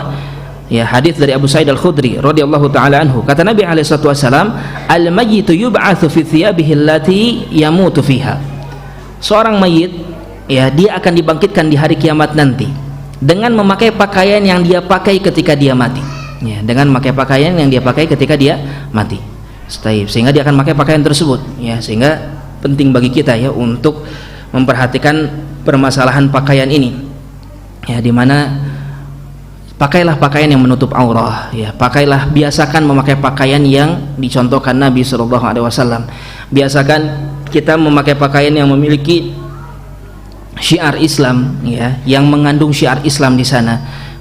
ya, hadis dari Abu Sa'id Al-Khudri radhiyallahu taala anhu, kata Nabi alaihi salatu wasallam, al-mayyitu yub'atsu fi thiyabihi allati yamutu fiha. Seorang mayit, ya, dia akan dibangkitkan di hari kiamat nanti dengan memakai pakaian yang dia pakai ketika dia mati, ya, dengan memakai pakaian yang dia pakai ketika dia mati. Sehingga dia akan memakai pakaian tersebut, ya, sehingga penting bagi kita, ya, untuk memperhatikan permasalahan pakaian ini, ya, di mana pakailah pakaian yang menutup aurah, ya, pakailah, biasakan memakai pakaian yang dicontohkan Nabi SAW. Biasakan kita memakai pakaian yang memiliki syiar Islam, ya, yang mengandung syiar Islam di sana.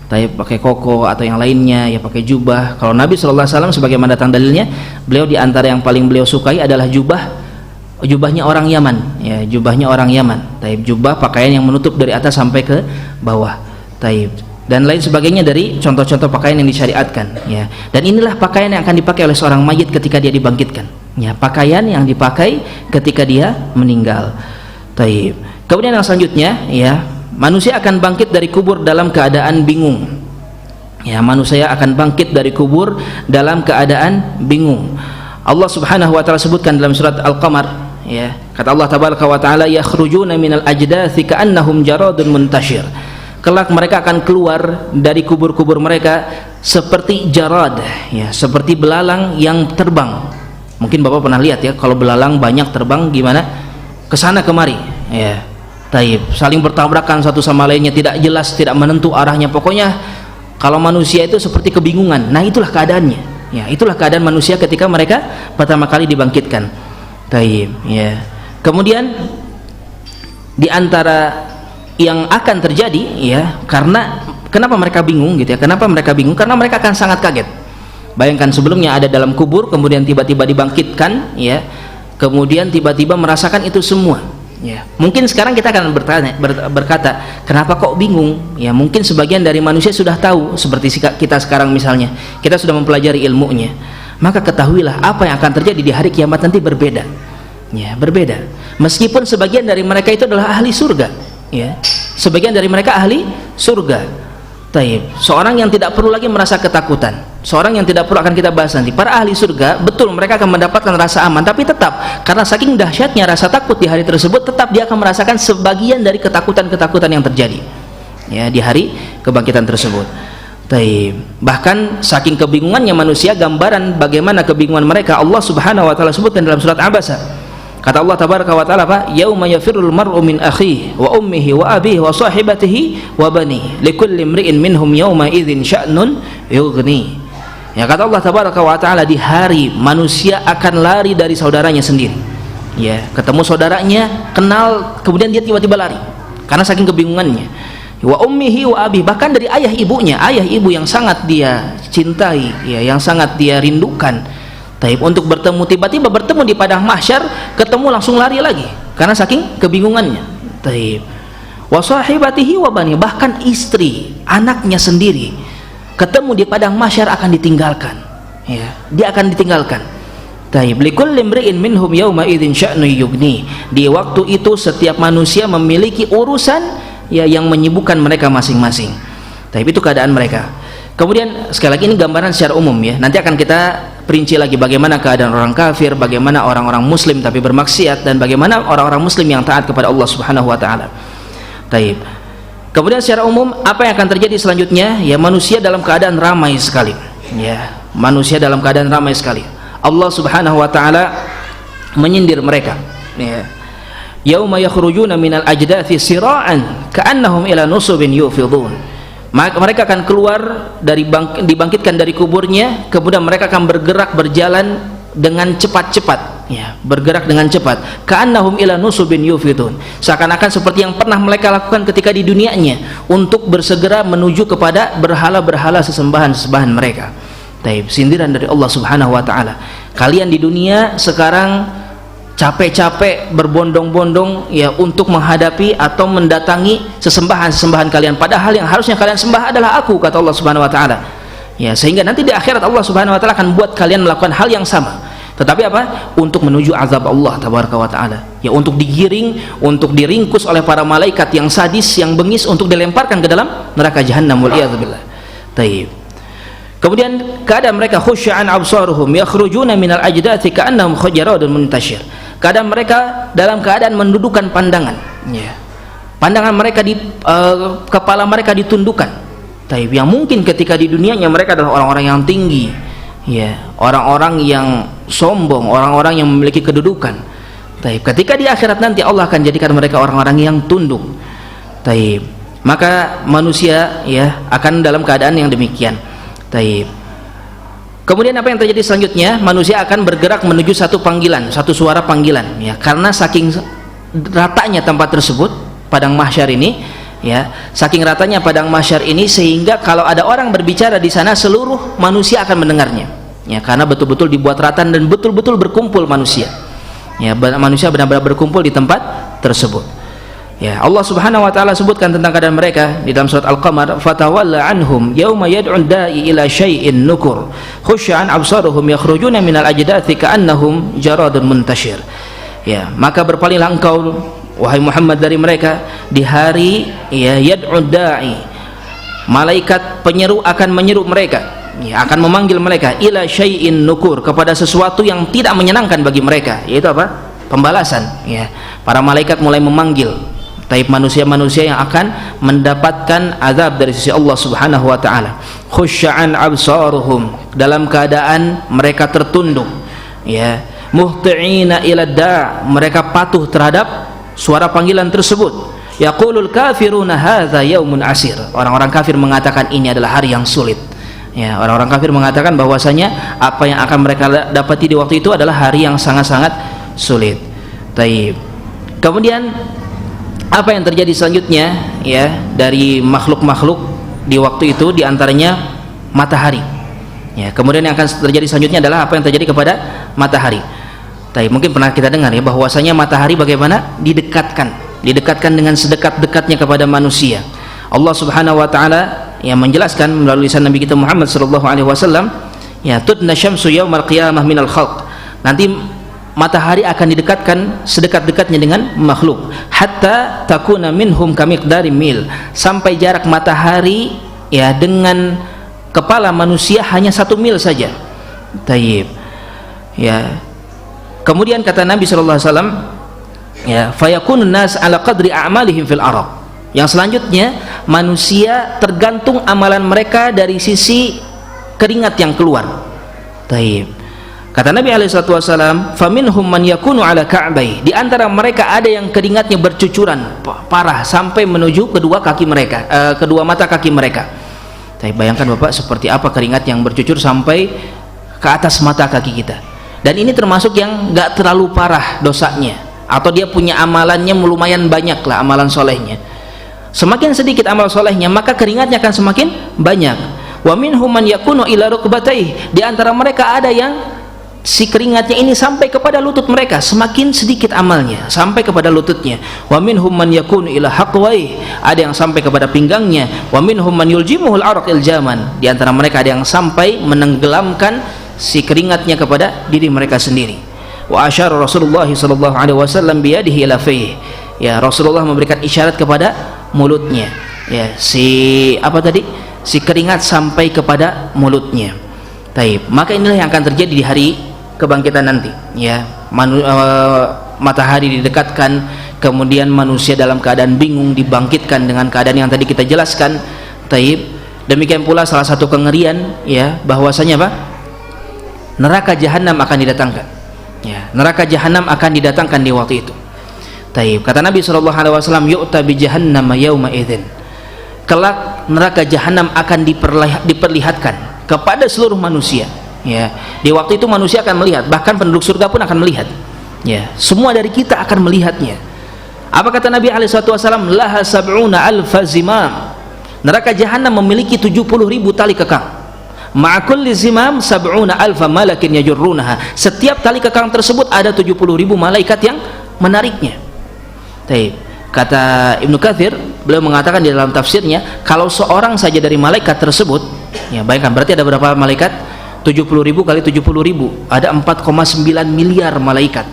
Pakai koko atau yang lainnya, ya, pakai jubah. Kalau Nabi SAW sebagaimana datang dalilnya, beliau di antara yang paling beliau sukai adalah jubahnya orang Yaman, ya, jubahnya orang Yaman. Jubah pakaian yang menutup dari atas sampai ke bawah. Dan lain sebagainya dari contoh-contoh pakaian yang disyariatkan, ya. Dan inilah pakaian yang akan dipakai oleh seorang mayit ketika dia dibangkitkan, ya, pakaian yang dipakai ketika dia meninggal. Kemudian yang selanjutnya, ya, manusia akan bangkit dari kubur dalam keadaan bingung, ya, manusia akan bangkit dari kubur dalam keadaan bingung. Allah Subhanahu wa taala sebutkan dalam surat Al-Qamar, ya, kata Allah tabaraka wa taala, yakhrujuna minal ajdathi ka'annahum jaradun muntashir. Kelak mereka akan keluar dari kubur-kubur mereka seperti jarad, ya, seperti belalang yang terbang. Mungkin Bapak pernah lihat, ya, kalau belalang banyak terbang gimana, kesana kemari, ya, saling bertabrakan satu sama lainnya, tidak jelas, tidak menentu arahnya. Pokoknya kalau manusia itu seperti kebingungan. Nah, itulah keadaannya, ya, itulah keadaan manusia ketika mereka pertama kali dibangkitkan. Ya. Kemudian di antara yang akan terjadi, ya, karena kenapa mereka bingung, gitu, ya, kenapa mereka bingung, karena mereka akan sangat kaget. Bayangkan sebelumnya ada dalam kubur, kemudian tiba-tiba dibangkitkan, ya, kemudian tiba-tiba merasakan itu semua, ya. Mungkin sekarang kita akan berkata, kenapa kok bingung, ya, mungkin sebagian dari manusia sudah tahu, seperti kita sekarang misalnya, kita sudah mempelajari ilmunya. Maka ketahuilah apa yang akan terjadi di hari kiamat nanti berbeda, ya, berbeda. Meskipun sebagian dari mereka itu adalah ahli surga, ya, sebagian dari mereka ahli surga. Seorang yang tidak perlu lagi merasa ketakutan, seorang yang tidak perlu, akan kita bahas nanti, para ahli surga, betul mereka akan mendapatkan rasa aman, tapi tetap karena saking dahsyatnya rasa takut di hari tersebut, tetap dia akan merasakan sebagian dari ketakutan-ketakutan yang terjadi, ya, di hari kebangkitan tersebut. Bahkan saking kebingungannya manusia, gambaran bagaimana kebingungan mereka Allah Subhanahu wa taala sebutkan dalam surat Abasa. Kata Allah tabaraka wa taala, apa? Yauma yafirrul mar'u min akhihi wa ummihi wa abihi wa sahibatihi wa banihi likulli imri'in minhum yauma idzin sya'nun yughni. Ya, kata Allah tabaraka wa taala, di hari manusia akan lari dari saudaranya sendiri, ya, ketemu saudaranya, kenal, kemudian dia tiba-tiba lari karena saking kebingungannya. Wa ummihi wa abihi, bahkan dari ayah ibunya, ayah ibu yang sangat dia cintai, ya, yang sangat dia rindukan. Untuk bertemu, tiba-tiba bertemu di padang mahsyar, ketemu langsung lari lagi karena saking kebingungannya. Wa sahibatihi wa bani, bahkan istri, anaknya sendiri ketemu di padang mahsyar akan ditinggalkan, ya, dia akan ditinggalkan. Likulli imri'in minhum yauma idzin sya'nu yughni, di waktu itu setiap manusia memiliki urusan, ya, yang menyibukkan mereka masing-masing. Itu keadaan mereka. Kemudian sekali lagi ini gambaran secara umum, ya. Nanti akan kita perinci lagi bagaimana keadaan orang kafir, bagaimana orang-orang muslim tapi bermaksiat, dan bagaimana orang-orang muslim yang taat kepada Allah Subhanahu wa taala. Kemudian secara umum apa yang akan terjadi selanjutnya, ya, manusia dalam keadaan ramai sekali, ya, manusia dalam keadaan ramai sekali. Allah Subhanahu wa taala menyindir mereka, ya. Yauma yakhrujuna minal ajdathi sira'an ka'annahum ila nusubin yufidun. Mereka akan keluar dibangkitkan dari kuburnya, kemudian mereka akan bergerak berjalan dengan cepat-cepat, ya, bergerak dengan cepat. Ka'annahum ila nusubin yufidun, seakan-akan seperti yang pernah mereka lakukan ketika di dunianya untuk bersegera menuju kepada berhala-berhala sesembahan mereka. Taib, sindiran dari Allah Subhanahu wa taala. Kalian di dunia sekarang capek-capek berbondong-bondong, ya, untuk menghadapi atau mendatangi sesembahan kalian, padahal yang harusnya kalian sembah adalah aku, kata Allah Subhanahu wa taala. Ya, sehingga nanti di akhirat Allah Subhanahu wa taala akan buat kalian melakukan hal yang sama. Tetapi apa? Untuk menuju azab Allah tabaraka wa taala. Ya, untuk digiring, untuk diringkus oleh para malaikat yang sadis, yang bengis, untuk dilemparkan ke dalam neraka jahannam, wal iyadzubillah. Taib. Kemudian keadaan mereka khusya'an absaruhum yakhrujuna minal ajdathi ka'annahum khajaradun muntashir. Keadaan mereka dalam keadaan mendudukkan pandangan, ya. Pandangan mereka di kepala mereka ditundukkan. Taib, yang mungkin ketika di dunianya mereka adalah orang-orang yang tinggi, ya, orang-orang yang sombong, orang-orang yang memiliki kedudukan. Taib, ketika di akhirat nanti Allah akan jadikan mereka orang-orang yang tunduk. Taib, maka manusia, ya, akan dalam keadaan yang demikian. Taib. Kemudian apa yang terjadi selanjutnya? Manusia akan bergerak menuju satu panggilan, satu suara panggilan, ya, karena saking ratanya tempat tersebut, padang mahsyar ini, ya, saking ratanya padang mahsyar ini, sehingga kalau ada orang berbicara di sana seluruh manusia akan mendengarnya, ya, karena betul-betul dibuat rata dan betul-betul berkumpul manusia, ya, manusia benar-benar berkumpul di tempat tersebut. Ya, Allah Subhanahu wa taala sebutkan tentang keadaan mereka di dalam surat Al-Qamar, fatawalla anhum yauma yad'un da'i ila syai'in nukur khusya'an absaruhum yakhrujuna minal ajdathi ka'annahum jaradun muntashir. Ya, maka berpalinglah engkau wahai Muhammad dari mereka di hari, ya, yad'un da'i, malaikat penyeru akan menyeru mereka, ya, akan memanggil mereka ila syai'in nukur, kepada sesuatu yang tidak menyenangkan bagi mereka, yaitu apa? Pembalasan, ya. Para malaikat mulai memanggil taib manusia-manusia yang akan mendapatkan azab dari sisi Allah Subhanahu wa taala. Khusya'an absaruhum, dalam keadaan mereka tertunduk, ya, muhti'ina ila da', mereka patuh terhadap suara panggilan tersebut. Yaqulul kafiruna hadza yaumun asir, orang-orang kafir mengatakan ini adalah hari yang sulit. Ya, orang-orang kafir mengatakan bahwasanya apa yang akan mereka dapati di waktu itu adalah hari yang sangat-sangat sulit. Taib. Kemudian apa yang terjadi selanjutnya, ya, dari makhluk-makhluk di waktu itu, diantaranya matahari, ya. Kemudian yang akan terjadi selanjutnya adalah apa yang terjadi kepada matahari. Tapi mungkin pernah kita dengar, ya, bahwasanya matahari bagaimana didekatkan dengan sedekat-dekatnya kepada manusia. Allah Subhanahu wa taala yang menjelaskan melalui lisan Nabi kita Muhammad sallallahu alaihi wasallam, ya, tudna syamsu yaumal qiyamah minal khalq, nanti matahari akan didekatkan sedekat-dekatnya dengan makhluk, hatta takuna minhum kamiqdari mil, sampai jarak matahari, ya, dengan kepala manusia hanya 1 mil saja. Tayyib, ya. Kemudian kata Nabi sallallahu alaihi wasallam, ya, fayakunun nas ala qadri a'malihim fil arab, yang selanjutnya manusia tergantung amalan mereka dari sisi keringat yang keluar. Tayyib. Kata Nabi SAW, faminhum man yakunu ala ka'bai, di antara mereka ada yang keringatnya bercucuran parah sampai menuju kedua mata kaki mereka. Tapi bayangkan Bapak, seperti apa keringat yang bercucur sampai ke atas mata kaki kita. Dan ini termasuk yang gak terlalu parah dosanya, atau dia punya amalannya lumayan banyak lah, amalan solehnya. Semakin sedikit amal solehnya, maka keringatnya akan semakin banyak. Wa minhum man yakunu ila rukbatayhi, di antara mereka ada yang si keringatnya ini sampai kepada lutut mereka, semakin sedikit amalnya sampai kepada lututnya. Wa minhum man yakunu ila haqwai, ada yang sampai kepada pinggangnya. Wa minhum man yuljimuhul araq iljaman, di antara mereka ada yang sampai menenggelamkan si keringatnya kepada diri mereka sendiri. Wa asyara Rasulullah sallallahu alaihi wasallam biyadihi ila fihi, ya, Rasulullah memberikan isyarat kepada mulutnya, ya, si keringat sampai kepada mulutnya. Taib. Maka inilah yang akan terjadi di hari kebangkitan nanti, ya. Matahari didekatkan, kemudian manusia dalam keadaan bingung dibangkitkan dengan keadaan yang tadi kita jelaskan. Taib. Demikian pula salah satu kengerian, ya, bahwasanya apa? Neraka jahanam akan didatangkan. Ya, neraka jahanam akan didatangkan di waktu itu. Taib. Kata Nabi SAW, yu'ta bi jahannam yauma idzin. Kelak neraka jahanam akan diperlihatkan kepada seluruh manusia. Ya, di waktu itu manusia akan melihat, bahkan penduduk surga pun akan melihat. Ya, semua dari kita akan melihatnya. Apa kata Nabi SAW? Laha sab'una alfa zimam. Neraka jahanam memiliki 70.000 tali kekang. Ma'akulli zimam sab'una alfa malakin yajurrunaha. Setiap tali kekang tersebut ada 70.000 malaikat yang menariknya. Taib. Kata Ibnu Katsir, beliau mengatakan di dalam tafsirnya, kalau seorang saja dari malaikat tersebut, ya bayangkan berarti ada berapa malaikat? 70.000 kali 70.000, ada 4,9 miliar malaikat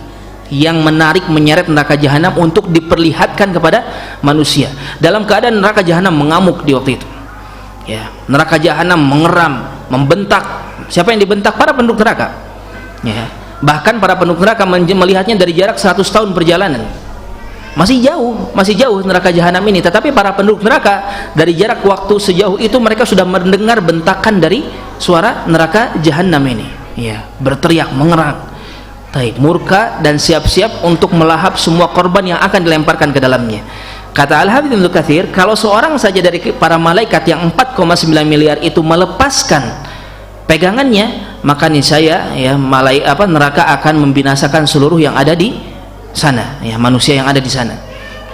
yang menarik menyeret neraka jahanam untuk diperlihatkan kepada manusia dalam keadaan neraka jahanam mengamuk di waktu itu. Ya, neraka jahanam mengeram, membentak. Siapa yang dibentak? Para penduduk neraka. Ya, bahkan para penduduk neraka melihatnya dari jarak 100 tahun perjalanan. Masih jauh neraka jahanam ini, tetapi para penduduk neraka dari jarak waktu sejauh itu mereka sudah mendengar bentakan dari suara neraka jahanam ini. Ya, berteriak, mengerang, murka dan siap-siap untuk melahap semua korban yang akan dilemparkan ke dalamnya. Kata Al-Hafidz Ibnu Katsir, kalau seorang saja dari para malaikat yang 4,9 miliar itu melepaskan pegangannya, maka niscaya ya neraka akan membinasakan seluruh yang ada di sana, ya, manusia yang ada di sana.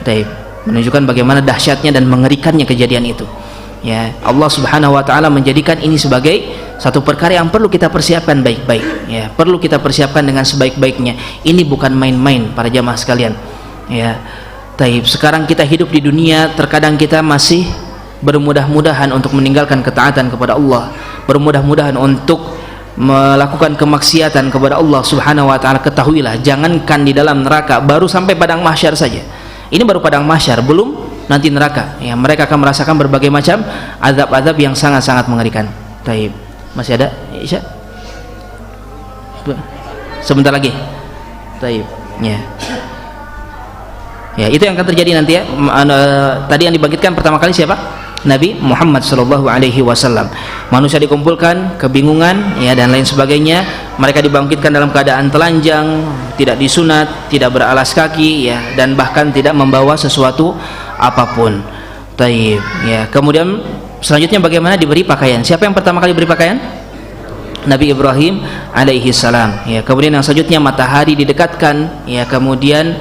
Taib. Menunjukkan bagaimana dahsyatnya dan mengerikannya kejadian itu. Ya, Allah Subhanahu wa taala menjadikan ini sebagai satu perkara yang perlu kita persiapkan baik-baik. Ya, perlu kita persiapkan dengan sebaik-baiknya. Ini bukan main-main para jamaah sekalian. Ya. Taib. Sekarang kita hidup di dunia, terkadang kita masih bermudah-mudahan untuk meninggalkan ketaatan kepada Allah, bermudah-mudahan untuk melakukan kemaksiatan kepada Allah Subhanahu wa taala. Ketahuilah, jangankan di dalam neraka, baru sampai padang mahsyar saja. Ini baru padang mahsyar, belum nanti neraka. Ya, mereka akan merasakan berbagai macam azab-azab yang sangat-sangat mengerikan. Taib. Masih ada Isya? Sebentar lagi. Taib. Ya. Ya, itu yang akan terjadi nanti ya. Tadi yang dibangkitkan pertama kali siapa? Nabi Muhammad sallallahu alaihi wasallam. Manusia dikumpulkan, kebingungan ya dan lain sebagainya. Mereka dibangkitkan dalam keadaan telanjang, tidak disunat, tidak beralas kaki ya, dan bahkan tidak membawa sesuatu apapun. Taib ya. Kemudian selanjutnya bagaimana? Diberi pakaian. Siapa yang pertama kali beri pakaian? Nabi Ibrahim alaihi salam ya. Kemudian yang selanjutnya matahari didekatkan ya, kemudian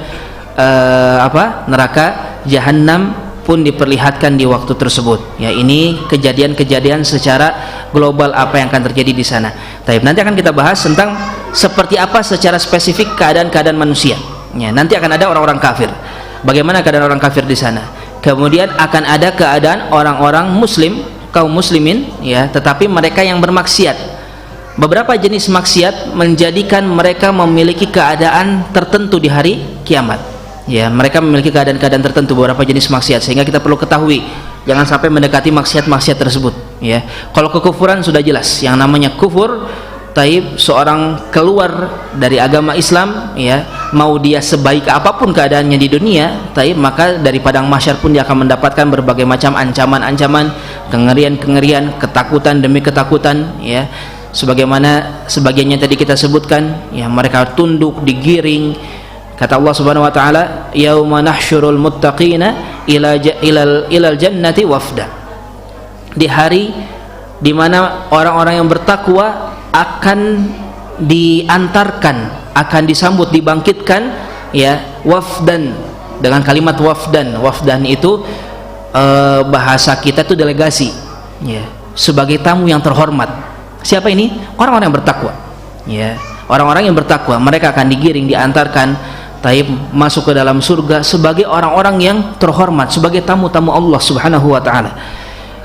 neraka jahanam pun diperlihatkan di waktu tersebut. Ya, ini kejadian-kejadian secara global apa yang akan terjadi di sana. Taib. Nanti akan kita bahas tentang seperti apa secara spesifik keadaan-keadaan manusia. Ya, nanti akan ada orang-orang kafir. Bagaimana keadaan orang kafir di sana? Kemudian akan ada keadaan orang-orang muslim, kaum muslimin ya, tetapi mereka yang bermaksiat. Beberapa jenis maksiat menjadikan mereka memiliki keadaan tertentu di hari kiamat. Ya, mereka memiliki keadaan-keadaan tertentu, beberapa jenis maksiat, sehingga kita perlu ketahui jangan sampai mendekati maksiat-maksiat tersebut ya. Kalau kekufuran sudah jelas, yang namanya kufur, taib, seorang keluar dari agama Islam ya, mau dia sebaik apapun keadaannya di dunia, taib, maka dari padang mahsyar pun dia akan mendapatkan berbagai macam ancaman-ancaman, kengerian-kengerian, ketakutan demi ketakutan ya. Sebagaimana sebagiannya tadi kita sebutkan ya, mereka tunduk, digiring. Kata Allah Subhanahu wa taala, yauma nahsyurul muttaqina ilal jannati wafda. Di hari di mana orang-orang yang bertakwa akan diantarkan, akan disambut, dibangkitkan ya, wafdan, dengan kalimat wafdan. Wafdan itu bahasa kita itu delegasi ya, sebagai tamu yang terhormat. Siapa ini? Orang-orang yang bertakwa ya. Orang-orang yang bertakwa, mereka akan digiring, diantarkan taib masuk ke dalam surga sebagai orang-orang yang terhormat, sebagai tamu-tamu Allah Subhanahu wa taala.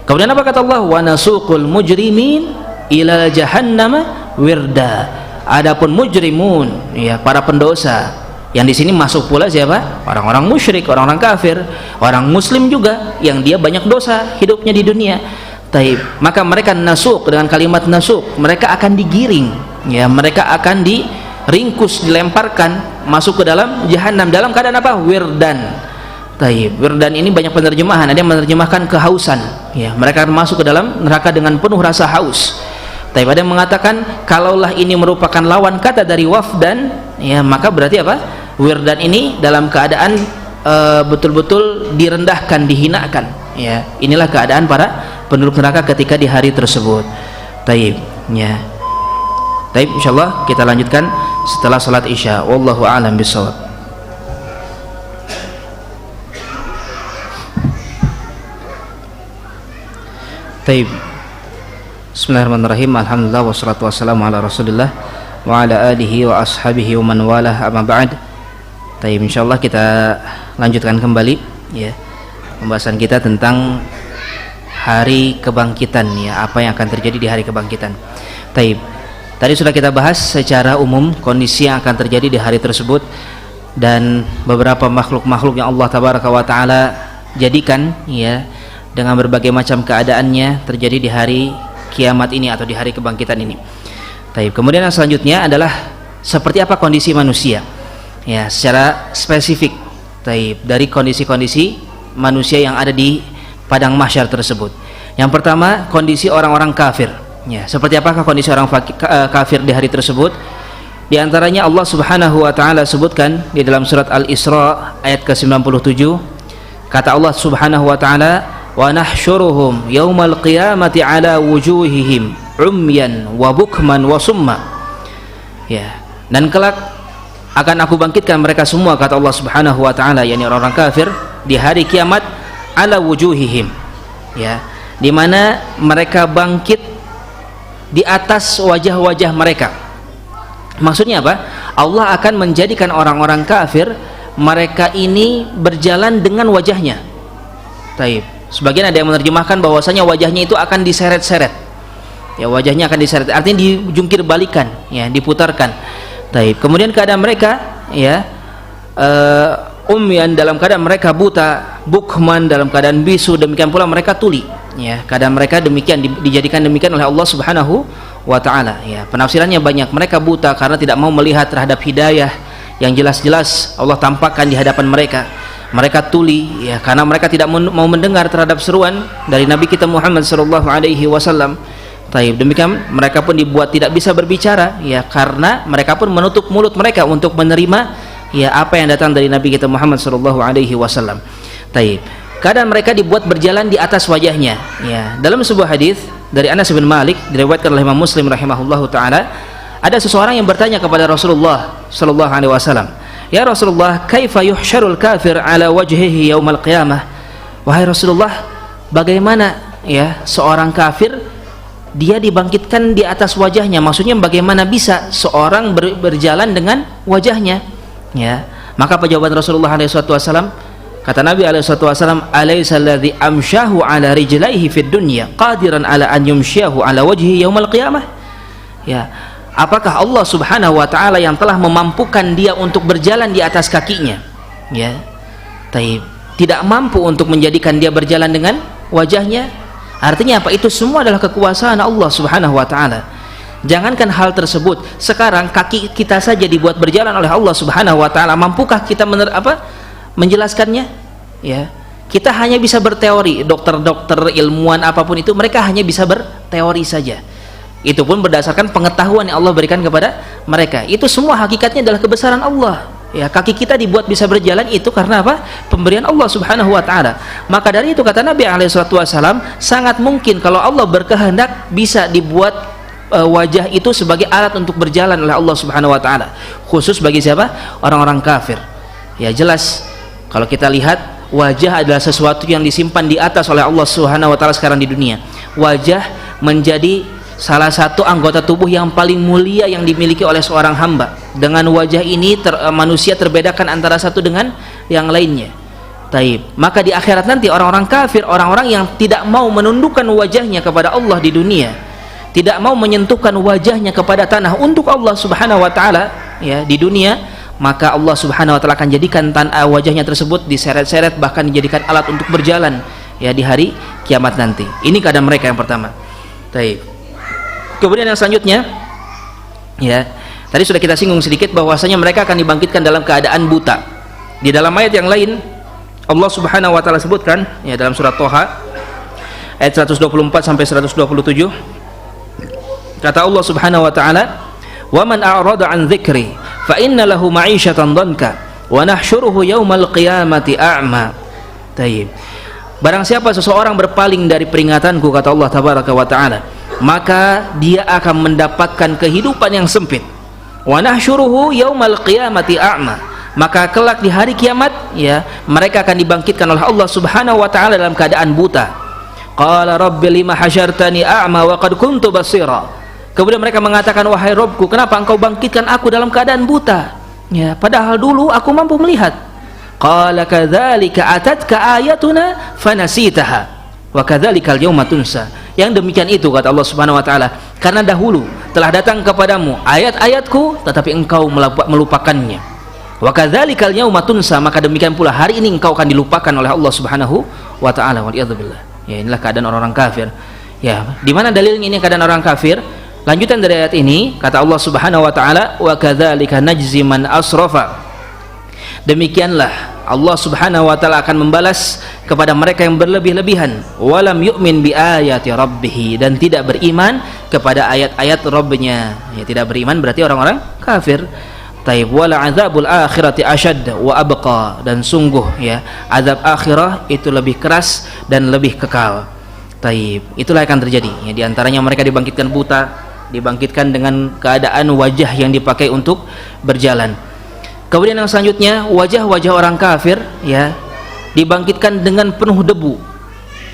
Kemudian apa kata Allah? Wa nasuqul mujrimin ila jahannam wirda. Adapun mujrimun ya, para pendosa, yang di sini masuk pula siapa? Orang-orang musyrik, orang-orang kafir, orang muslim juga yang dia banyak dosa hidupnya di dunia. Taib. Maka mereka nasuq, dengan kalimat nasuq, mereka akan digiring ya, mereka akan ringkus, dilemparkan masuk ke dalam jahanam dalam keadaan apa? Wirdan. Taib. Wirdan ini banyak penerjemahan. Ada yang menerjemahkan kehausan ya, mereka akan masuk ke dalam neraka dengan penuh rasa haus. Tapi ada yang mengatakan kalaulah ini merupakan lawan kata dari wafdan, ya maka berarti apa? Wirdan ini dalam keadaan betul-betul direndahkan, dihinakan. Ya, inilah keadaan para penduduk neraka ketika di hari tersebut. Taib, ya. Taib, insyaallah kita lanjutkan setelah salat Isya. Wallahu a'lam bishawab. Taib. Bismillahirrahmanirrahim. Alhamdulillah wassalatu wassalamu ala Rasulillah wa ala alihi wa ashabihi wa man walah, amma ba'd. Taib, insyaallah kita lanjutkan kembali ya pembahasan kita tentang hari kebangkitan, ya apa yang akan terjadi di hari kebangkitan. Taib. Tadi sudah kita bahas secara umum kondisi yang akan terjadi di hari tersebut dan beberapa makhluk-makhluk yang Allah tabaraka wa taala jadikan ya dengan berbagai macam keadaannya terjadi di hari kiamat ini atau di hari kebangkitan ini. Taib. Kemudian yang selanjutnya adalah seperti apa kondisi manusia. Ya, secara spesifik. Taib. Dari kondisi-kondisi manusia yang ada di padang mahsyar tersebut. Yang pertama, kondisi orang-orang kafir. Ya, seperti apakah kondisi orang kafir di hari tersebut? Di antaranya Allah Subhanahu wa taala sebutkan di dalam surat Al-Isra ayat ke-97. Kata Allah Subhanahu wa taala, "Wa nahsyuruhum yaumal qiyamati ala wujuhihim umyan wa bukman wa summa." Ya, dan kelak akan aku bangkitkan mereka semua, kata Allah Subhanahu wa taala, yakni orang-orang kafir di hari kiamat, ala wujuhihim, ya, di mana mereka bangkit di atas wajah-wajah mereka. Maksudnya apa? Allah akan menjadikan orang-orang kafir mereka ini berjalan dengan wajahnya. Taib. Sebagian ada yang menerjemahkan bahwasanya wajahnya itu akan diseret-seret. Ya, wajahnya akan diseret, artinya dijungkir balikan, ya, diputarkan. Taib. Kemudian keadaan mereka, ya, umyan dalam keadaan mereka buta, bukman dalam keadaan bisu, demikian pula mereka tuli. Ya, keadaan mereka demikian dijadikan demikian oleh Allah Subhanahu wa taala. Ya, penafsirannya banyak. Mereka buta karena tidak mau melihat terhadap hidayah yang jelas-jelas Allah tampakkan di hadapan mereka. Mereka tuli, ya, karena mereka tidak mau mendengar terhadap seruan dari Nabi kita Muhammad sallallahu alaihi wasallam. Taib. Demikian mereka pun dibuat tidak bisa berbicara, ya, karena mereka pun menutup mulut mereka untuk menerima, ya, apa yang datang dari Nabi kita Muhammad sallallahu alaihi wasallam. Taib. Keadaan mereka dibuat berjalan di atas wajahnya, ya. Dalam sebuah hadis dari Anas bin Malik diriwayatkan oleh Imam Muslim rahimahullahu taala, ada seseorang yang bertanya kepada Rasulullah sallallahu alaihi wasallam, "Ya Rasulullah, kaifa yuhsyarul kafir ala wajhihi yaumal qiyamah?" Wahai Rasulullah, bagaimana, ya, seorang kafir dia dibangkitkan di atas wajahnya? Maksudnya bagaimana bisa seorang berjalan dengan wajahnya, ya? Maka jawaban Rasulullah SAW, kata Nabi SAW, "Alaysa alladhi amsyahu ala rijlaihi fid dunya qadiran ala an yumsyahu ala wajhi yaumal qiyamah?" Ya, apakah Allah Subhanahu wa taala yang telah memampukan dia untuk berjalan di atas kakinya, ya, tidak mampu untuk menjadikan dia berjalan dengan wajahnya? Artinya apa? Itu semua adalah kekuasaan Allah Subhanahu wa taala. Jangankan hal tersebut, sekarang kaki kita saja dibuat berjalan oleh Allah Subhanahu wa taala. Mampukah kita menjelaskannya? Ya. Kita hanya bisa berteori. Dokter-dokter, ilmuwan apapun itu, mereka hanya bisa berteori saja. Itu pun berdasarkan pengetahuan yang Allah berikan kepada mereka. Itu semua hakikatnya adalah kebesaran Allah. Ya, kaki kita dibuat bisa berjalan itu karena apa? Pemberian Allah Subhanahu wa taala. Maka dari itu kata Nabi SAW, sangat mungkin kalau Allah berkehendak bisa dibuat wajah itu sebagai alat untuk berjalan oleh Allah Subhanahu wa taala. Khusus bagi siapa? Orang-orang kafir. Ya, jelas kalau kita lihat wajah adalah sesuatu yang disimpan di atas oleh Allah Subhanahu wa taala sekarang di dunia. Wajah menjadi salah satu anggota tubuh yang paling mulia yang dimiliki oleh seorang hamba. Dengan wajah ini manusia terbedakan antara satu dengan yang lainnya. Taib. Maka di akhirat nanti orang-orang kafir, orang-orang yang tidak mau menundukkan wajahnya kepada Allah di dunia, tidak mau menyentuhkan wajahnya kepada tanah untuk Allah Subhanahu wa taala, ya, di dunia, maka Allah Subhanahu wa taala akan jadikan wajahnya tersebut diseret-seret, bahkan dijadikan alat untuk berjalan, ya, di hari kiamat nanti. Ini keadaan mereka yang pertama. Taib. Kemudian yang selanjutnya, ya, tadi sudah kita singgung sedikit bahwasanya mereka akan dibangkitkan dalam keadaan buta. Di dalam ayat yang lain Allah Subhanahu wa taala sebutkan, ya, dalam surat Thaha ayat 124 sampai 127, Kata Allah Subhanahu wa taala, "Wa man a'rada 'an dzikri fa inna lahu ma'isyatan dhanka wa nahsyuruhu yaumal qiyamati a'ma." Taib. Barang siapa seseorang berpaling dari peringatanku, kata Allah tabaraka wa taala, maka dia akan mendapatkan kehidupan yang sempit. Wa nahsyuruhu yaumal qiyamati a'ma. Maka kelak di hari kiamat, ya, mereka akan dibangkitkan oleh Allah Subhanahu wa taala dalam keadaan buta. Qala rabbi lima hasyartani a'ma wa qad kuntu basira. Kemudian mereka mengatakan, wahai Rabbku, kenapa engkau bangkitkan aku dalam keadaan buta? Ya, padahal dulu aku mampu melihat. Qala kadzalika atatka ayatuna fanasitaha wa kadzalikal yauma tunsa. Yang demikian itu, kata Allah Subhanahu wa taala, karena dahulu telah datang kepadamu ayat-ayatku tetapi engkau melupakannya. Wa kadzalikal yauma tunsa, maka demikian pula hari ini engkau akan dilupakan oleh Allah Subhanahu wa taala. Waliyadzubillah. Ya, inilah keadaan orang-orang kafir. Ya, di mana dalilnya ini keadaan orang kafir? Lanjutan dari ayat ini, kata Allah Subhanahu wa taala, wa kadzalika najzi man asrafa. Demikianlah Allah Subhanahu wa taala akan membalas kepada mereka yang berlebih-lebihan, walam yu'min bi ayati rabbih, dan tidak beriman kepada ayat-ayat Rabbnya. Ya, tidak beriman berarti orang-orang kafir. Taib, wala azabul akhirati asyad wa abqa, dan sungguh, ya, azab akhirah itu lebih keras dan lebih kekal. Taib, itulah yang akan terjadi. Ya, di antaranya mereka dibangkitkan buta, dibangkitkan dengan keadaan wajah yang dipakai untuk berjalan. Kemudian yang selanjutnya, wajah-wajah orang kafir, ya, dibangkitkan dengan penuh debu.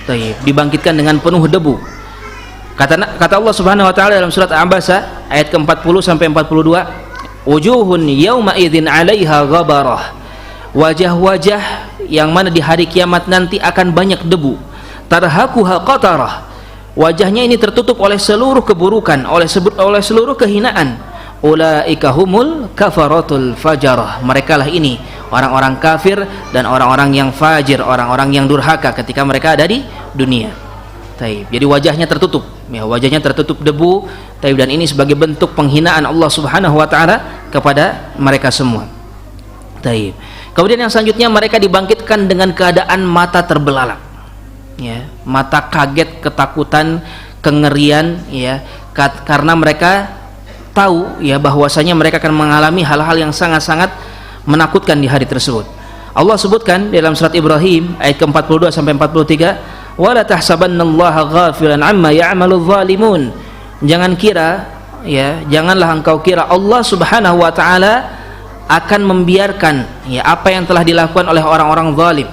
Taib, dibangkitkan dengan penuh debu. Kata Allah Subhanahu wa taala dalam surat Al-Abasa ayat ke-40 sampai 42, wujuhun yauma idzin 'alaiha ghabarah. Wajah-wajah yang mana di hari kiamat nanti akan banyak debu. Tarhaquha qatarah. Wajahnya ini tertutup oleh seluruh keburukan, oleh seluruh kehinaan. Ulaika humul kafaratul fajarah. Merekalah ini orang-orang kafir dan orang-orang yang fajir, orang-orang yang durhaka ketika mereka ada di dunia. Taib. Jadi wajahnya tertutup, ya, wajahnya tertutup debu. Taib, dan ini sebagai bentuk penghinaan Allah Subhanahu wa taala kepada mereka semua. Taib. Kemudian yang selanjutnya, mereka dibangkitkan dengan keadaan mata terbelalak. Ya, mata kaget, ketakutan, kengerian, ya, karena mereka tahu, ya, bahwasanya mereka akan mengalami hal-hal yang sangat-sangat menakutkan di hari tersebut. Allah sebutkan dalam surat Ibrahim ayat ke-42 sampai 43, wala tahsabannallaha ghafilan amma ya'maludz zalimun. Jangan kira, ya, janganlah engkau kira Allah Subhanahu wa taala akan membiarkan, ya, apa yang telah dilakukan oleh orang-orang zalim.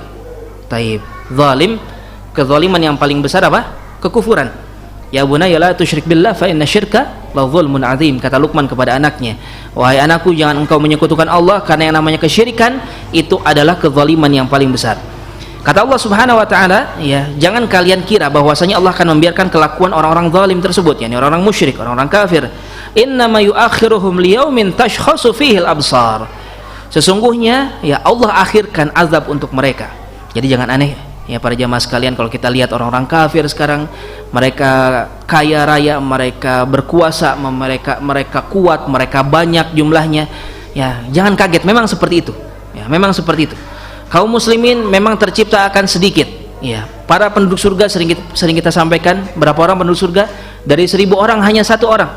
Taib. Zalim, kezaliman yang paling besar apa? Kekufuran. Ya bunayya la tusyrik billah fa inna syirka la dzulmun adzim. Kata Luqman kepada anaknya, wahai anakku, jangan engkau menyekutukan Allah, karena yang namanya kesyirikan itu adalah kezaliman yang paling besar. Kata Allah Subhanahu wa taala, ya, jangan kalian kira bahwasanya Allah akan membiarkan kelakuan orang-orang zalim tersebut, yakni orang-orang musyrik, orang-orang kafir. Innama yu'akhiruhum liyaumin tashkhasu fihi al-absar. Sesungguhnya, ya, Allah akhirkan azab untuk mereka. Jadi jangan aneh, ya, para jamaah sekalian, kalau kita lihat orang-orang kafir sekarang, mereka kaya raya, mereka berkuasa, mereka kuat, mereka banyak jumlahnya, ya, jangan kaget, memang seperti itu, ya, memang seperti itu. Kaum muslimin memang tercipta akan sedikit, ya. Para penduduk surga sering kita sampaikan, berapa orang penduduk surga? Dari 1000 orang hanya 1 orang,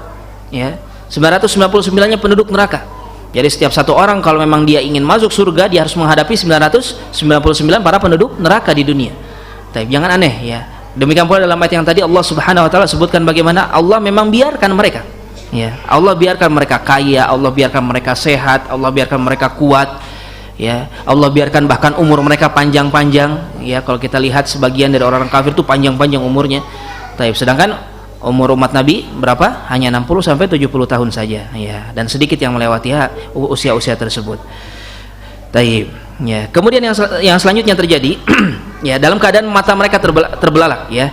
ya. 999-nya penduduk neraka. Jadi setiap 1 orang kalau memang dia ingin masuk surga, dia harus menghadapi 999 para penduduk neraka di dunia. Tapi jangan aneh, ya. Demikian pula dalam ayat yang tadi Allah Subhanahu wa taala sebutkan bagaimana Allah memang biarkan mereka, ya. Allah biarkan mereka kaya, Allah biarkan mereka sehat, Allah biarkan mereka kuat, ya. Allah biarkan bahkan umur mereka panjang-panjang, ya. Kalau kita lihat sebagian dari orang-orang kafir itu panjang-panjang umurnya. Tapi sedangkan umur umat Nabi berapa? Hanya 60 sampai 70 tahun saja, ya. Dan sedikit yang melewati usia-usia tersebut. Taib, ya. Kemudian yang selanjutnya terjadi, ya, dalam keadaan mata mereka terbelalak, ya.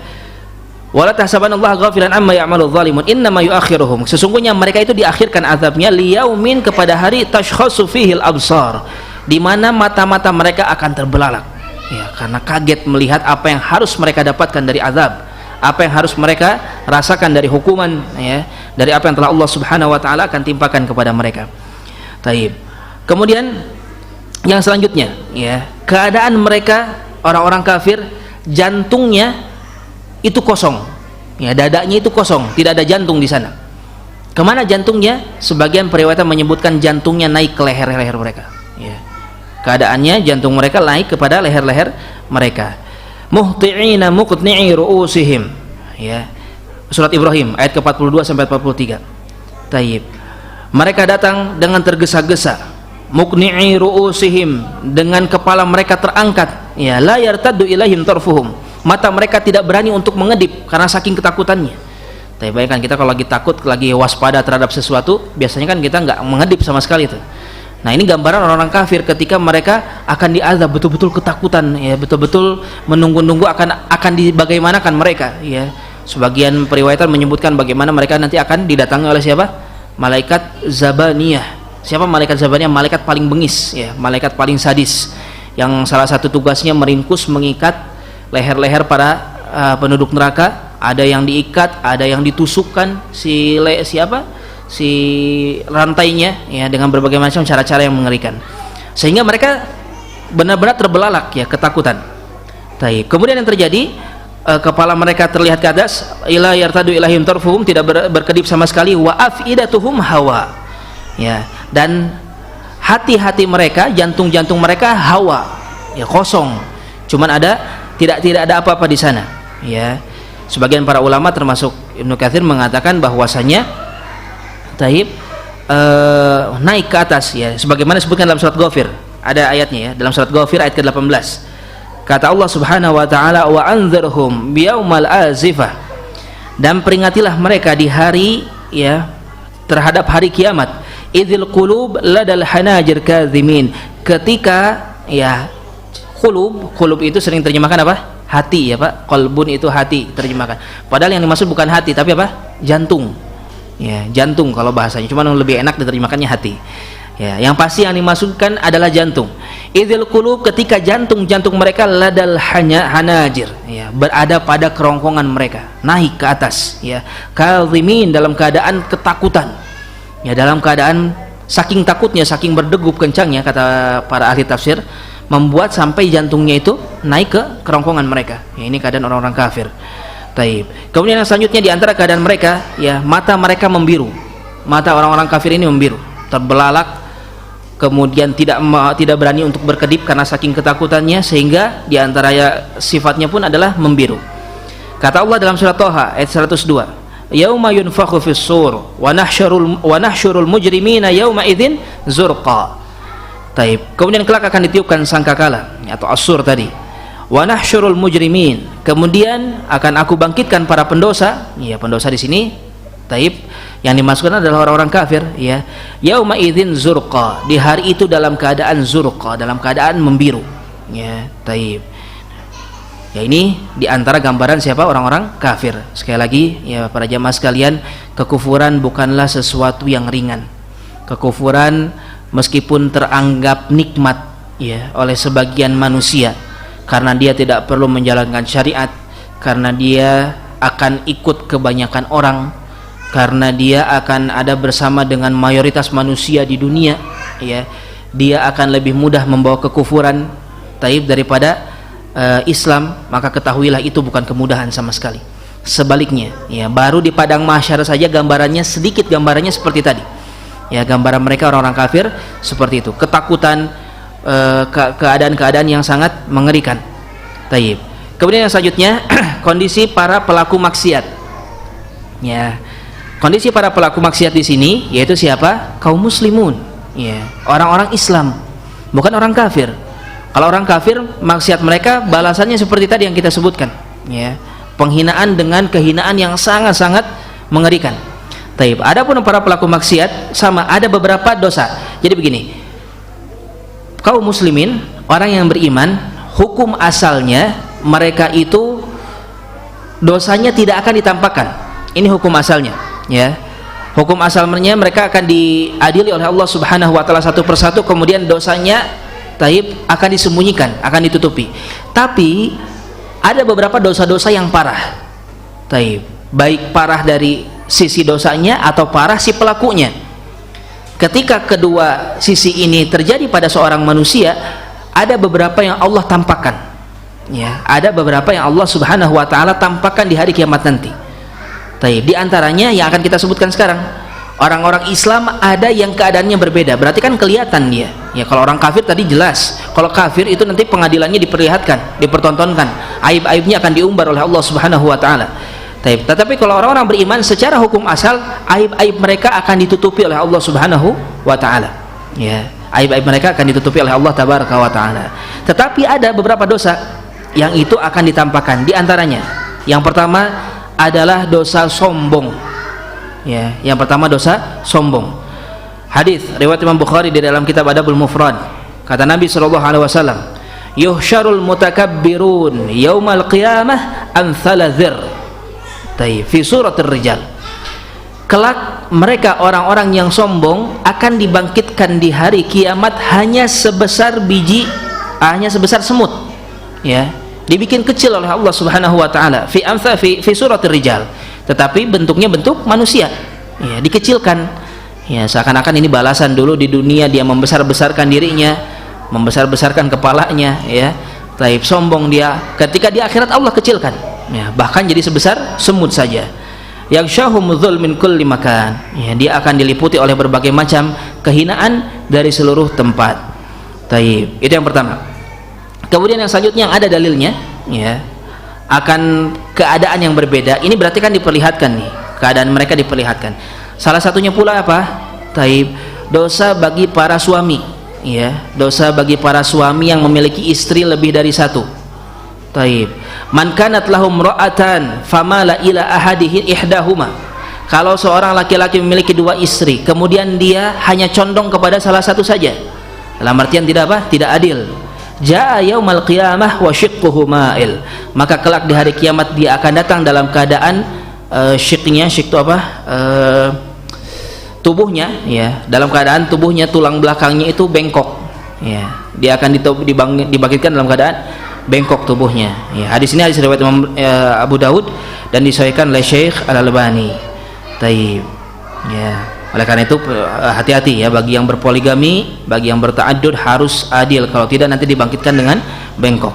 Wala tahsabannallaha ghafilan amma ya'maludz zalimun innama yu'akhiruhum. Sesungguhnya mereka itu diakhirkan azabnya liyaumin, kepada hari tashkhasu fihi al-absar, di mana mata-mata mereka akan terbelalak, ya, karena kaget melihat apa yang harus mereka dapatkan dari azab, apa yang harus mereka rasakan dari hukuman, ya, dari apa yang telah Allah Subhanahu wa taala akan timpakan kepada mereka. Taib. Kemudian yang selanjutnya, ya, keadaan mereka orang-orang kafir, jantungnya itu kosong, ya, dadanya itu kosong, tidak ada jantung di sana. Kemana jantungnya? Sebagian periwayatan menyebutkan jantungnya naik ke leher-leher mereka. Ya. Keadaannya jantung mereka naik kepada leher-leher mereka. Muhti'ina muqni'i ru'usihim. Ya. Surat Ibrahim ayat ke-42 sampai 43. Taib. Mereka datang dengan tergesa-gesa. Muqni'i ru'usihim, dengan kepala mereka terangkat. Ya, la yartaddu ilaihim tarfuhum. Mata mereka tidak berani untuk mengedip karena saking ketakutannya. Tapi bayangkan kita kalau lagi takut, lagi waspada terhadap sesuatu, biasanya kan kita nggak mengedip sama sekali itu. Nah, ini gambaran orang-orang kafir ketika mereka akan diazab, betul-betul ketakutan, ya, betul-betul menunggu-nunggu akan dibagaimanakan mereka, ya. Sebagian periwayatan menyebutkan bagaimana mereka nanti akan didatangi oleh siapa? Malaikat Zabaniyah. Siapa malaikat Zabaniyah? Malaikat paling bengis, ya, malaikat paling sadis, yang salah satu tugasnya meringkus, mengikat leher-leher para penduduk neraka. Ada yang diikat, ada yang ditusukkan si rantainya, ya, dengan berbagai macam cara-cara yang mengerikan, sehingga mereka benar-benar terbelalak, ya, ketakutan. Kemudian yang terjadi, kepala mereka terlihat ke atas, ila yartadu ilahim tarfuhum, tidak berkedip sama sekali, wa afidatuhum hawa, ya, dan hati-hati mereka, jantung-jantung mereka hawa, ya, kosong, cuman tidak ada apa-apa di sana, ya. Sebagian para ulama termasuk Ibnu Katsir mengatakan bahwasanya naik ke atas, ya, sebagaimana disebutkan dalam surat Ghafir, ada ayatnya, ya, dalam surat Ghafir ayat ke-18. Kata Allah Subhanahu wa taala, wa anzirhum biyaumal azifah, dan peringatilah mereka di hari, ya, terhadap hari kiamat, idzil qulub ladal hanajir kadzimin, ketika, ya, qulub itu sering terjemahkan apa? Hati, ya Pak. Qalbun itu hati terjemahkan. Padahal yang dimaksud bukan hati, tapi apa? Jantung. Ya, jantung kalau bahasanya. Cuma lebih enak diterjemahkannya hati. Ya, yang pasti yang dimaksudkan adalah jantung. Idzil qulub, ketika jantung-jantung mereka ladal hanajir, ya, berada pada kerongkongan mereka, naik ke atas, ya. Kadzimin, dalam keadaan ketakutan. Ya, dalam keadaan saking takutnya, saking berdegup kencangnya, kata para ahli tafsir, membuat sampai jantungnya itu naik ke kerongkongan mereka. Ya, ini keadaan orang-orang kafir. Kemudian yang selanjutnya di antara keadaan mereka, ya, mata mereka membiru. Mata orang-orang kafir ini membiru, terbelalak, kemudian tidak berani untuk berkedip karena saking ketakutannya, sehingga di antara sifatnya pun adalah membiru. Kata Allah dalam surat Thaha ayat 102, yauma yunfakhu fis-sur wa nahsyurul mujrimina yauma idzin zurqa. Kemudian kelak akan ditiupkan sangkakala, atau as-sur tadi. Wa nahsyurul mujrimin, kemudian akan aku bangkitkan para pendosa. Ya, pendosa di sini yang dimaksudkan adalah orang-orang kafir, ya. Yauma idzin zurqa, di hari itu dalam keadaan zurqa, dalam keadaan membiru, ya. Ya, ini di antara gambaran siapa? Orang-orang kafir. Sekali lagi, ya, para jamaah sekalian, kekufuran bukanlah sesuatu yang ringan. Kekufuran meskipun teranggap nikmat, ya, oleh sebagian manusia, karena dia tidak perlu menjalankan syariat, karena dia akan ikut kebanyakan orang, karena dia akan ada bersama dengan mayoritas manusia di dunia, ya, dia akan lebih mudah membawa kekufuran daripada Islam, maka ketahuilah itu bukan kemudahan sama sekali. Sebaliknya, ya, baru di padang mahsyar saja gambarannya sedikit, gambarannya seperti tadi. Ya, gambaran mereka orang-orang kafir seperti itu, ketakutan, keadaan-keadaan yang sangat mengerikan. Kemudian yang selanjutnya kondisi para pelaku maksiat. Ya, kondisi para pelaku maksiat di sini yaitu siapa? Kaum muslimun, ya, orang-orang Islam, bukan orang kafir. Kalau orang kafir, maksiat mereka balasannya seperti tadi yang kita sebutkan, ya, penghinaan dengan kehinaan yang sangat-sangat mengerikan. Adapun para pelaku maksiat, sama, ada beberapa dosa. Jadi begini, kaum muslimin, orang yang beriman, hukum asalnya mereka itu dosanya tidak akan ditampakkan. Ini hukum asalnya, ya. Hukum asalnya mereka akan diadili oleh Allah Subhanahu wa taala satu persatu, kemudian dosanya akan disembunyikan, akan ditutupi. Tapi ada beberapa dosa-dosa yang parah. Baik parah dari sisi dosanya atau parah si pelakunya. Ketika kedua sisi ini terjadi pada seorang manusia, ada beberapa yang Allah tampakkan, ya, ada beberapa yang Allah Subhanahu wa taala tampakkan di hari kiamat nanti. Di antaranya yang akan kita sebutkan sekarang, Orang-orang Islam ada yang keadaannya berbeda, berarti kan kelihatan dia. Ya kalau orang kafir tadi jelas, kalau kafir itu nanti pengadilannya diperlihatkan, dipertontonkan, aib-aibnya akan diumbar oleh Allah Subhanahu wa taala. Tetapi kalau orang-orang beriman secara hukum asal, aib-aib mereka akan ditutupi oleh Allah Subhanahu wa taala. Ya, aib-aib mereka akan ditutupi oleh Allah Tabaraka wa taala. Tetapi ada beberapa dosa yang itu akan ditampakkan. Di antaranya, yang pertama adalah dosa sombong. Ya, yang pertama dosa sombong. Hadis riwayat Imam Bukhari di dalam kitab Adabul Mufrad. Kata Nabi sallallahu alaihi wasallam, "Yuhsyarul mutakabbirun yaumal qiyamah amsala dzir." Fi suratul Rijal. Kelak mereka orang-orang yang sombong akan dibangkitkan di hari kiamat hanya sebesar semut. Ya, dibikin kecil oleh Allah Subhanahu wa taala fi suratul Rijal. Tetapi bentuknya bentuk manusia, ya, dikecilkan, ya, seakan-akan ini balasan dulu di dunia dia membesar-besarkan dirinya, membesar-besarkan kepalanya, ya, sombong dia. Ketika di akhirat Allah kecilkan, ya, bahkan jadi sebesar semut saja. Yang syahumuzul min kulli makan, ya, dia akan diliputi oleh berbagai macam kehinaan dari seluruh tempat. Itu yang pertama. Kemudian yang selanjutnya yang ada dalilnya, ya, akan keadaan yang berbeda. Ini berarti kan diperlihatkan nih, keadaan mereka diperlihatkan. Salah satunya pula apa? Dosa bagi para suami, ya, dosa bagi para suami yang memiliki istri lebih dari satu. Man kanat lahum ra'atan famala ila ahadihi ihdahuma. Kalau seorang laki-laki memiliki dua istri, kemudian dia hanya condong kepada salah satu saja, dalam artian tidak adil. Jaa yaumal qiyamah wa syiqquhu ma'il. Maka kelak di hari kiamat dia akan datang dalam keadaan syik itu apa? Tubuhnya, ya, dalam keadaan tubuhnya tulang belakangnya itu bengkok. Ya, dia akan dibangkitkan dalam keadaan bengkok tubuhnya. Ya, hadis ini hadis riwayat Imam Abu Daud dan disahihkan oleh Syekh Al-Albani. Ya. Oleh karena itu hati-hati ya, bagi yang berpoligami, bagi yang berta'addud harus adil, kalau tidak nanti dibangkitkan dengan bengkok.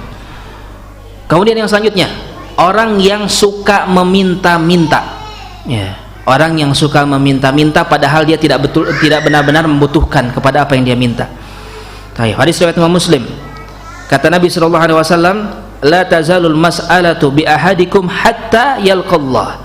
Kemudian yang selanjutnya, orang yang suka meminta-minta, ya, orang yang suka meminta-minta padahal dia tidak benar-benar membutuhkan kepada apa yang dia minta. Hadis riwayat Imam Muslim. Kata Nabi sallallahu alaihi wasallam, la tazalul mas'alatu bi ahadikum hatta yalqallah.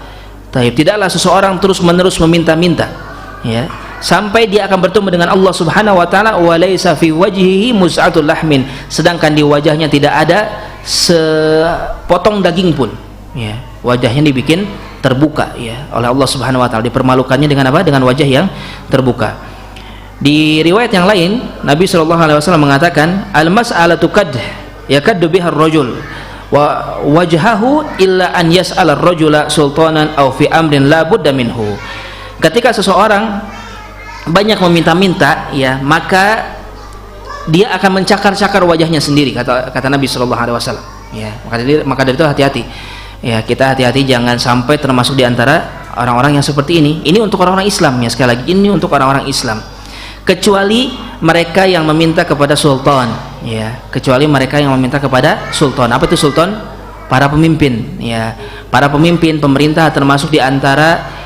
Tidaklah seseorang terus-menerus meminta-minta, ya, sampai dia akan bertemu dengan Allah Subhanahu wa taala, wa laisa fi wajhihi mus'atul lahmin, sedangkan di wajahnya tidak ada sepotong daging pun, ya, wajahnya dibikin terbuka, ya, oleh Allah Subhanahu wa taala, dipermalukannya dengan apa? Dengan wajah yang terbuka. Di riwayat yang lain Nabi sallallahu alaihi wasallam mengatakan, al mas'alatu yakaddu biha ar-rajul wa wajhahu illa an yas'ala ar-rajula sultanan aw fi amrin la budda minhu. Ketika seseorang banyak meminta-minta, ya, maka dia akan mencakar-cakar wajahnya sendiri, kata Nabi sallallahu alaihi wasallam, ya. Maka dari itu hati-hati, ya, kita hati-hati jangan sampai termasuk di antara orang-orang yang seperti ini. Ini untuk orang-orang Islam, ya, sekali lagi ini untuk orang-orang Islam, kecuali mereka yang meminta kepada sultan, ya, kecuali mereka yang meminta kepada sultan. Apa itu sultan? Para pemimpin, ya, para pemimpin pemerintah termasuk di antara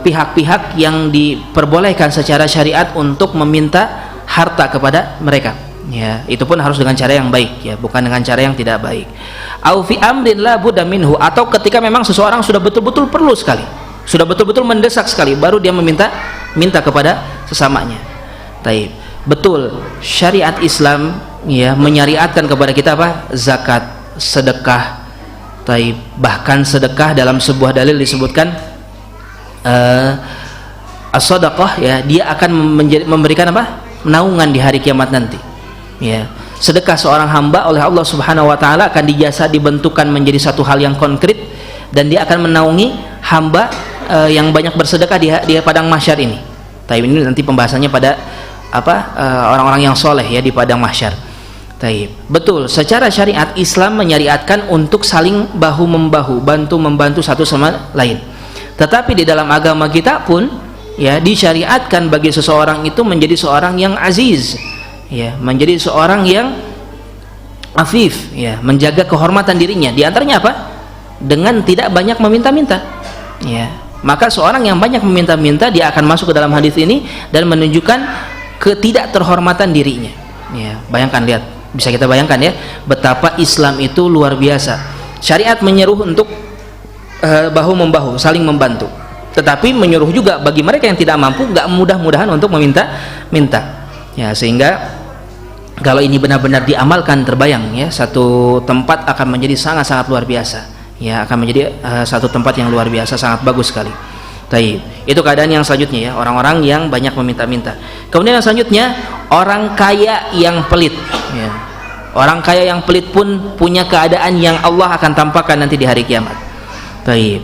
pihak-pihak yang diperbolehkan secara syariat untuk meminta harta kepada mereka, ya, itu pun harus dengan cara yang baik, ya, bukan dengan cara yang tidak baik. Au fi amrin la budda minhu, atau ketika memang seseorang sudah betul-betul perlu sekali, sudah betul-betul mendesak sekali, baru dia minta kepada sesamanya. Betul, syariat Islam, ya, menyariatkan kepada kita apa? Zakat, sedekah. Bahkan sedekah dalam sebuah dalil disebutkan as-sadaqah, ya, dia akan memberikan apa? Naungan di hari kiamat nanti, ya. Sedekah seorang hamba oleh Allah Subhanahu wa taala akan dibentukkan menjadi satu hal yang konkret, dan dia akan menaungi hamba yang banyak bersedekah di padang mahsyar ini. Ini nanti pembahasannya pada orang-orang yang soleh, ya, di padang mahsyar. Betul, secara syariat Islam menyariatkan untuk saling bahu membahu, bantu membantu satu sama lain. Tetapi di dalam agama kita pun, ya, disyariatkan bagi seseorang itu menjadi seorang yang aziz, ya, menjadi seorang yang afif, ya, menjaga kehormatan dirinya. Di antaranya apa? Dengan tidak banyak meminta-minta, ya, Maka seorang yang banyak meminta-minta, dia akan masuk ke dalam hadis ini dan menunjukkan ketidakterhormatan dirinya. Ya, bayangkan, lihat, bisa kita bayangkan ya, betapa Islam itu luar biasa. Syariat menyeru untuk bahu membahu, saling membantu. Tetapi menyuruh juga bagi mereka yang tidak mampu, nggak mudah-mudahan untuk meminta. Ya, sehingga kalau ini benar-benar diamalkan, terbayang ya, satu tempat akan menjadi sangat-sangat luar biasa. Ya, akan menjadi satu tempat yang luar biasa, sangat bagus sekali. Taib. Itu keadaan yang selanjutnya ya, orang-orang yang banyak meminta-minta. Kemudian yang selanjutnya, orang kaya yang pelit. Ya. Orang kaya yang pelit pun punya keadaan yang Allah akan tampakkan nanti di hari kiamat. Taib.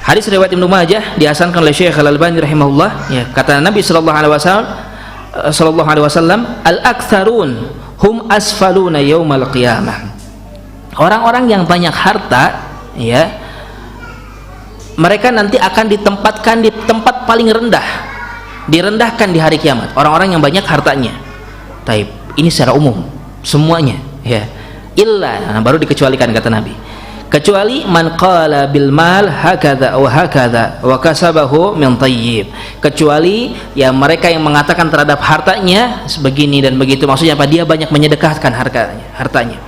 Hadis riwayat Ibnu Majah dihasankan oleh Syekh Al-Albani rahimahullah. Ya, kata Nabi sallallahu alaihi wasallam, al-aktsarun hum asfaluna yaumal qiyamah. Orang-orang yang banyak harta, ya, mereka nanti akan ditempatkan di tempat paling rendah, direndahkan di hari kiamat. Orang-orang yang banyak hartanya. Taib. Ini secara umum semuanya, ya. Illa, baru dikecualikan kata Nabi. Kecuali man qala bil mal hakadha wa hakadha wa kasabahu min thayyib. Kecuali ya mereka yang mengatakan terhadap hartanya sebegini dan begitu. Maksudnya apa? Dia banyak menyedekahkan hartanya.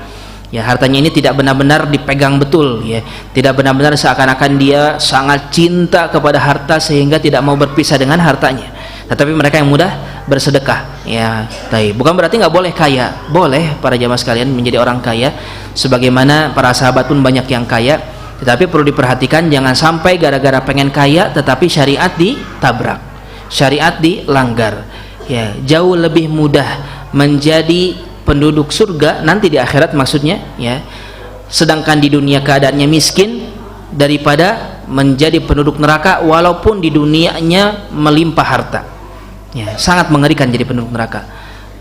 Ya, hartanya ini tidak benar-benar dipegang betul, ya, tidak benar-benar seakan-akan dia sangat cinta kepada harta sehingga tidak mau berpisah dengan hartanya. Tetapi mereka yang mudah bersedekah, ya. Bukan berarti nggak boleh kaya, boleh para jamaah sekalian menjadi orang kaya, sebagaimana para sahabat pun banyak yang kaya. Tetapi perlu diperhatikan, jangan sampai gara-gara pengen kaya tetapi syariat ditabrak, syariat dilanggar. Ya, jauh lebih mudah menjadi penduduk surga nanti di akhirat maksudnya, ya, sedangkan di dunia keadaannya miskin, daripada menjadi penduduk neraka walaupun di dunianya melimpah harta. Ya, sangat mengerikan jadi penduduk neraka.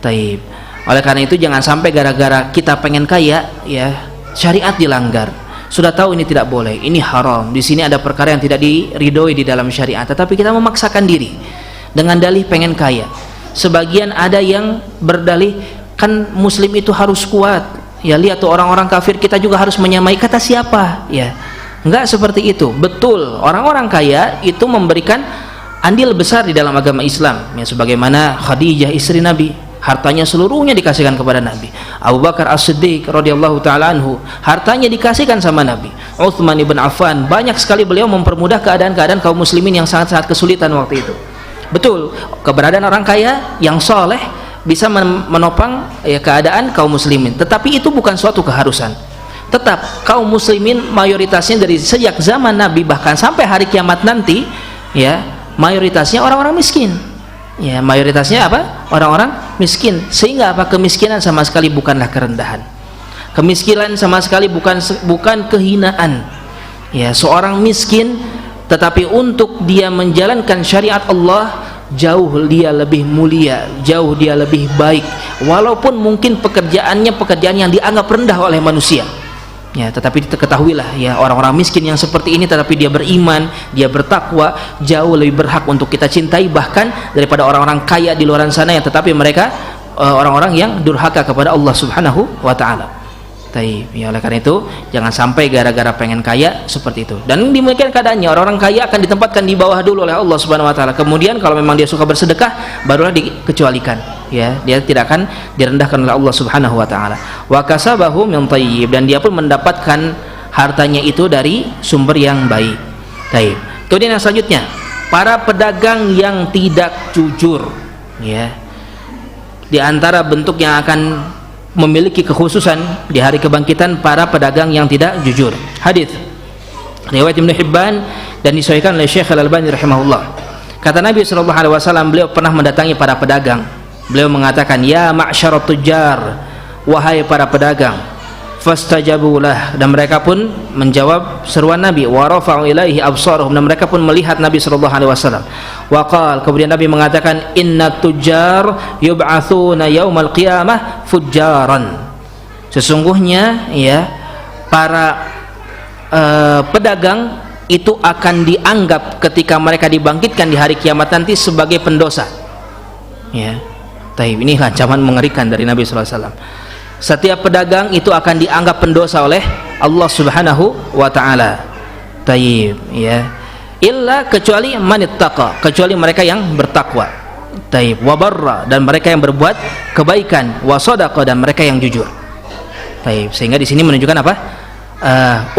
Taib. Oleh karena itu jangan sampai gara-gara kita pengen kaya, ya, syariat dilanggar. Sudah tahu ini tidak boleh, ini haram, di sini ada perkara yang tidak diridhoi di dalam syariat, tetapi kita memaksakan diri dengan dalih pengen kaya. Sebagian ada yang berdalih, kan muslim itu harus kuat, ya, lihat tuh orang-orang kafir, kita juga harus menyamai. Kata siapa? Ya, enggak seperti itu. Betul, orang-orang kaya itu memberikan andil besar di dalam agama Islam, ya, sebagaimana Khadijah istri Nabi, hartanya seluruhnya dikasihkan kepada Nabi. Abu Bakar As-Siddiq radhiyallahu taala anhu, hartanya dikasihkan sama Nabi. Utsman ibn Affan, banyak sekali beliau mempermudah keadaan-keadaan kaum muslimin yang sangat-sangat kesulitan waktu itu. Betul, keberadaan orang kaya yang soleh bisa menopang, ya, keadaan kaum muslimin, tetapi itu bukan suatu keharusan. Tetap kaum muslimin mayoritasnya dari sejak zaman Nabi bahkan sampai hari kiamat nanti, ya, mayoritasnya orang-orang miskin. Ya, mayoritasnya apa? Orang-orang miskin. Sehingga apa? Kemiskinan sama sekali bukanlah kerendahan. Kemiskinan sama sekali bukan kehinaan. Ya, seorang miskin tetapi untuk dia menjalankan syariat Allah, jauh dia lebih mulia, jauh dia lebih baik, walaupun mungkin pekerjaannya pekerjaan yang dianggap rendah oleh manusia. Ya, tetapi ketahuilah, ya, orang-orang miskin yang seperti ini tetapi dia beriman, dia bertakwa, jauh lebih berhak untuk kita cintai bahkan daripada orang-orang kaya di luar sana yang tetapi mereka orang-orang yang durhaka kepada Allah Subhanahu wa taala. Ya, oleh karena itu jangan sampai gara-gara pengen kaya seperti itu. Dan demikian keadaannya, orang-orang kaya akan ditempatkan di bawah dulu oleh Allah Subhanahu wa taala. Kemudian kalau memang dia suka bersedekah, barulah dikecualikan. Ya, dia tidak akan direndahkan oleh Allah Subhanahu wa taala. Wa kasabahu min thayyib, dan dia pun mendapatkan hartanya itu dari sumber yang baik. Baik. Kemudian yang selanjutnya, para pedagang yang tidak jujur, ya. Di antara bentuk yang akan memiliki kekhususan di hari kebangkitan para pedagang yang tidak jujur. Hadis riwayat Ibnu Hibban dan disahihkan oleh Syekh Al-Albani rahimahullah. Kata Nabi sallallahu alaihi wasallam, beliau pernah mendatangi para pedagang. Beliau mengatakan, "Ya ma'syarat tujar, wahai para pedagang." Fastajabulah, dan mereka pun menjawab seruan Nabi. Wa rafa'u ilaihi absarahum, dan mereka pun melihat Nabi sallallahu alaihi wasallam. Wa qala, kemudian Nabi mengatakan, "Inna tujar yub'atsuna yaumal qiyamah fujjaran." Sesungguhnya, ya, para pedagang itu akan dianggap ketika mereka dibangkitkan di hari kiamat nanti sebagai pendosa. Ya. Ini ancaman mengerikan dari Nabi sallallahu alaihi wasallam. Setiap pedagang itu akan dianggap pendosa oleh Allah Subhanahu wa taala. Ya. illa kecuali manittaqa, kecuali mereka yang bertakwa. Taib, wa barra, dan mereka yang berbuat kebaikan, wa sadaqa, dan mereka yang jujur. Taib, sehingga di sini menunjukkan apa?